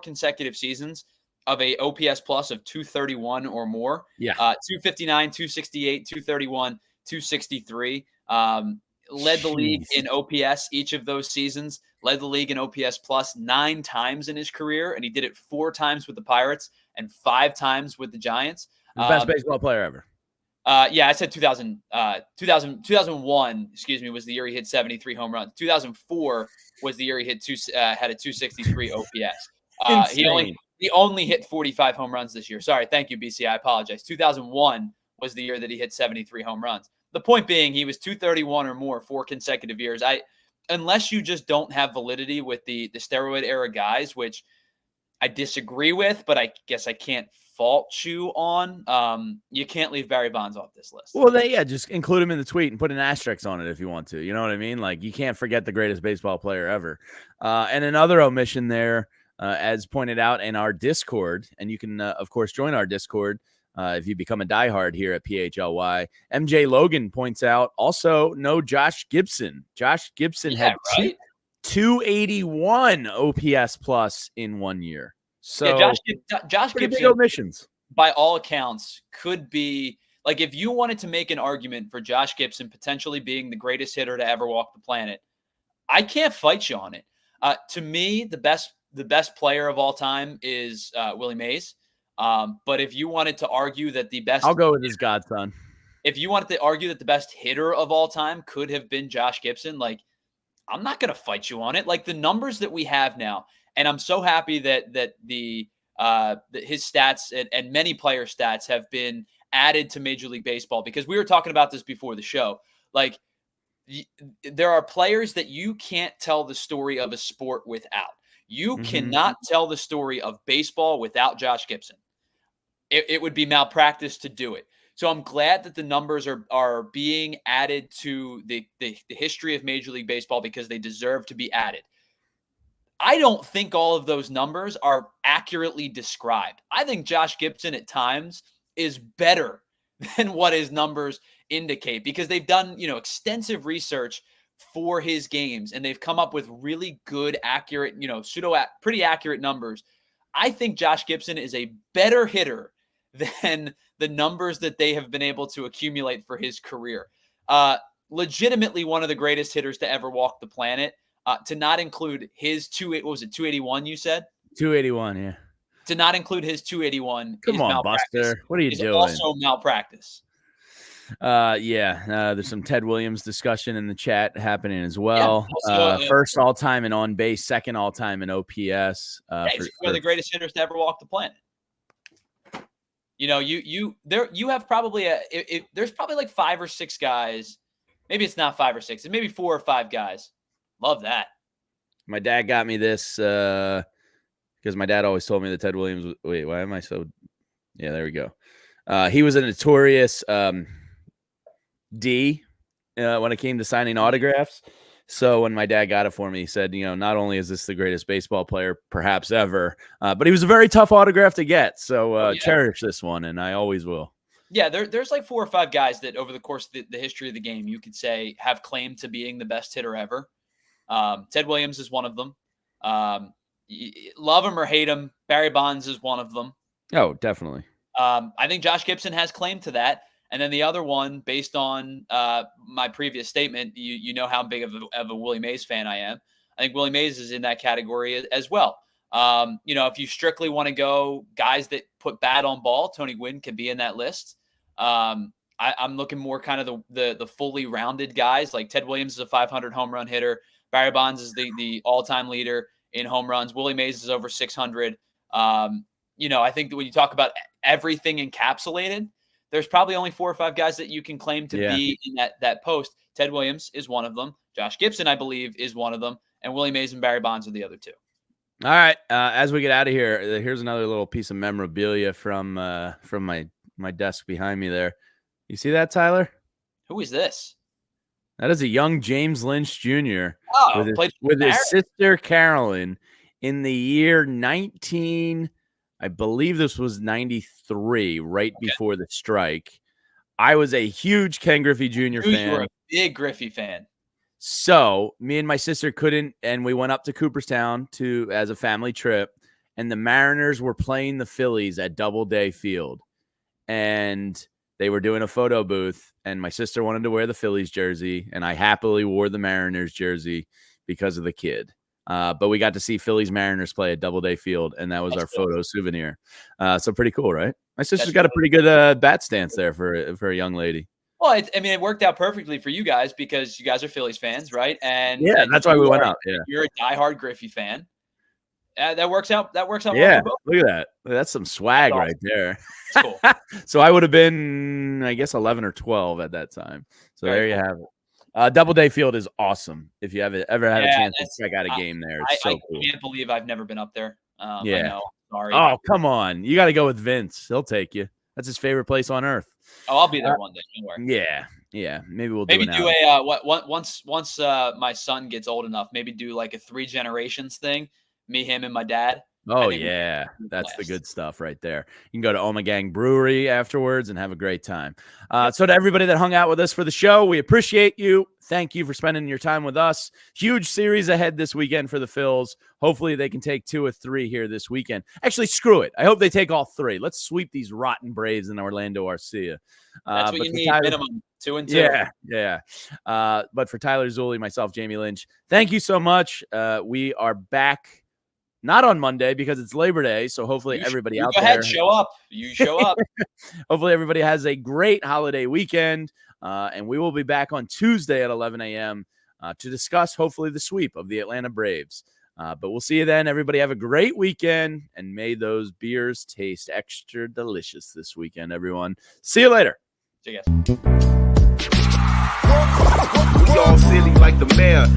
[SPEAKER 2] consecutive seasons of a OPS plus of 231 or more.
[SPEAKER 1] Yeah.
[SPEAKER 2] 259, 268, 231, 263. Led the league in OPS each of those seasons. Led the league in OPS plus 9 times in his career, and he did it 4 times with the Pirates and 5 times with the Giants.
[SPEAKER 1] The best baseball player ever.
[SPEAKER 2] I said 2001, was the year he hit 73 home runs. 2004 was the year he had a 263 OPS. He only hit 45 home runs this year. Sorry. Thank you, BC. I apologize. 2001 was the year that he hit 73 home runs. the point being, he was 231 or more 4 consecutive years. Unless you just don't have validity with the steroid era guys, which I disagree with, but I guess I can't fault you on. You can't leave Barry Bonds off this list.
[SPEAKER 1] Well, just include him in the tweet and put an asterisk on it if you want to. You know what I mean? Like, you can't forget the greatest baseball player ever. And another omission there, as pointed out in our Discord, and you can, of course, join our Discord if you become a diehard here at PHLY. MJ Logan points out also no Josh Gibson. Josh Gibson had 281 OPS plus in 1 year. So
[SPEAKER 2] Josh Gibson,
[SPEAKER 1] omissions,
[SPEAKER 2] by all accounts, could be like, if you wanted to make an argument for Josh Gibson potentially being the greatest hitter to ever walk the planet, I can't fight you on it. To me, the best player of all time is Willie Mays. But if you wanted to argue that the best,
[SPEAKER 1] I'll go with his godson.
[SPEAKER 2] If you wanted to argue that the best hitter of all time could have been Josh Gibson, like, I'm not going to fight you on it. Like, the numbers that we have now, and I'm so happy that his stats and many player stats have been added to Major League Baseball, because we were talking about this before the show. Like, there are players that you can't tell the story of a sport without. You cannot tell the story of baseball without Josh Gibson. It would be malpractice to do it. So I'm glad that the numbers are being added to the history of Major League Baseball, because they deserve to be added. I don't think all of those numbers are accurately described. I think Josh Gibson at times is better than what his numbers indicate, because they've done, extensive research for his games, and they've come up with really good, accurate, pretty accurate numbers. I think Josh Gibson is a better hitter than the numbers that they have been able to accumulate for his career. Legitimately one of the greatest hitters to ever walk the planet. To not include his 281, you said?
[SPEAKER 1] 281, yeah.
[SPEAKER 2] To not include his 281
[SPEAKER 1] Come
[SPEAKER 2] is
[SPEAKER 1] on,
[SPEAKER 2] malpractice.
[SPEAKER 1] Buster. What are you doing?
[SPEAKER 2] Also malpractice.
[SPEAKER 1] There's some Ted Williams discussion in the chat happening as well.
[SPEAKER 2] Yeah,
[SPEAKER 1] first all-time in on base, second all-time in OPS.
[SPEAKER 2] He's one of the greatest hitters to ever walk the planet. You have probably there's probably like 5 or 6 guys. Maybe it's not 5 or 6. It's maybe 4 or 5 guys. Love that.
[SPEAKER 1] My dad got me this because my dad always told me that Ted Williams. Wait, why am I so? Yeah, there we go. He was a notorious D when it came to signing autographs. So when my dad got it for me, he said, not only is this the greatest baseball player perhaps ever, but he was a very tough autograph to get. So cherish this one, and I always will.
[SPEAKER 2] Yeah, there's like 4 or 5 guys that over the course of the history of the game, you could say have claimed to being the best hitter ever. Ted Williams is one of them. Love him or hate him, Barry Bonds is one of them.
[SPEAKER 1] Oh, definitely.
[SPEAKER 2] I think Josh Gibson has claim to that. And then the other one, based on my previous statement, you know how big of a Willie Mays fan I am. I think Willie Mays is in that category as well. If you strictly want to go guys that put bat on ball, Tony Gwynn could be in that list. I'm looking more kind of the fully rounded guys. Like Ted Williams is a 500 home run hitter. Barry Bonds is the all-time leader in home runs. Willie Mays is over 600. I think that when you talk about everything encapsulated, there's probably only 4 or 5 guys that you can claim to be in that post. Ted Williams is one of them. Josh Gibson, I believe, is one of them. And Willie Mays and Barry Bonds are the other 2.
[SPEAKER 1] All right. As we get out of here, here's another little piece of memorabilia from my desk behind me there. You see that, Tyler?
[SPEAKER 2] Who is this?
[SPEAKER 1] That is a young James Lynch Jr. with his sister Carolyn in the year 19. I believe this was 93, right before the strike. I was a huge Ken Griffey Jr. fan.
[SPEAKER 2] You were a big Griffey fan.
[SPEAKER 1] So me and my sister couldn't, and we went up to Cooperstown as a family trip, and the Mariners were playing the Phillies at Doubleday Field, and they were doing a photo booth, and my sister wanted to wear the Phillies jersey, and I happily wore the Mariners jersey because of the kid. But we got to see Phillies Mariners play at Doubleday Field, and that was our photo souvenir. So pretty cool, right? My sister's got a pretty good bat stance there for a young lady.
[SPEAKER 2] Well, it worked out perfectly for you guys because you guys are Phillies fans, right? And
[SPEAKER 1] that's why we went out. Yeah,
[SPEAKER 2] you're a diehard Griffey fan. That works out. That works out.
[SPEAKER 1] Yeah,
[SPEAKER 2] well for both.
[SPEAKER 1] look at that. That's some swag
[SPEAKER 2] That's
[SPEAKER 1] right there.
[SPEAKER 2] That's cool.
[SPEAKER 1] So I would have been, I guess, 11 or 12 at that time. So
[SPEAKER 2] Very
[SPEAKER 1] there you
[SPEAKER 2] cool.
[SPEAKER 1] have it. Doubleday Field is awesome. If you ever had a chance to check out a game there, it's so cool.
[SPEAKER 2] I can't believe I've never been up there.
[SPEAKER 1] Yeah.
[SPEAKER 2] I know. Sorry.
[SPEAKER 1] Oh, come on. You got to go with Vince. He'll take you. That's his favorite place on earth.
[SPEAKER 2] Oh, I'll be there one day. Don't worry.
[SPEAKER 1] Yeah. Maybe we'll
[SPEAKER 2] do
[SPEAKER 1] a
[SPEAKER 2] once my son gets old enough, maybe do like a 3 generations thing. Me, him, and my dad.
[SPEAKER 1] Oh, yeah. That's the good stuff right there. You can go to Omegang Brewery afterwards and have a great time. So to everybody that hung out with us for the show, we appreciate you. Thank you for spending your time with us. Huge series ahead this weekend for the Phils. Hopefully they can take 2 or 3 here this weekend. Actually, screw it. I hope they take all 3. Let's sweep these rotten Braves in Orlando Arcia.
[SPEAKER 2] That's what you need, minimum 2 and 2.
[SPEAKER 1] Yeah. But for Tyler Zulli, myself, Jamie Lynch, thank you so much. We are back. Not on Monday because it's Labor Day, so hopefully everybody out there.
[SPEAKER 2] Go ahead, show up. You show up.
[SPEAKER 1] Hopefully everybody has a great holiday weekend, and we will be back on Tuesday at 11 a.m. To discuss hopefully the sweep of the Atlanta Braves. But we'll see you then. Everybody have a great weekend, and may those beers taste extra delicious this weekend, everyone. See you later.
[SPEAKER 2] See you guys.
[SPEAKER 3] We all silly like the mayor.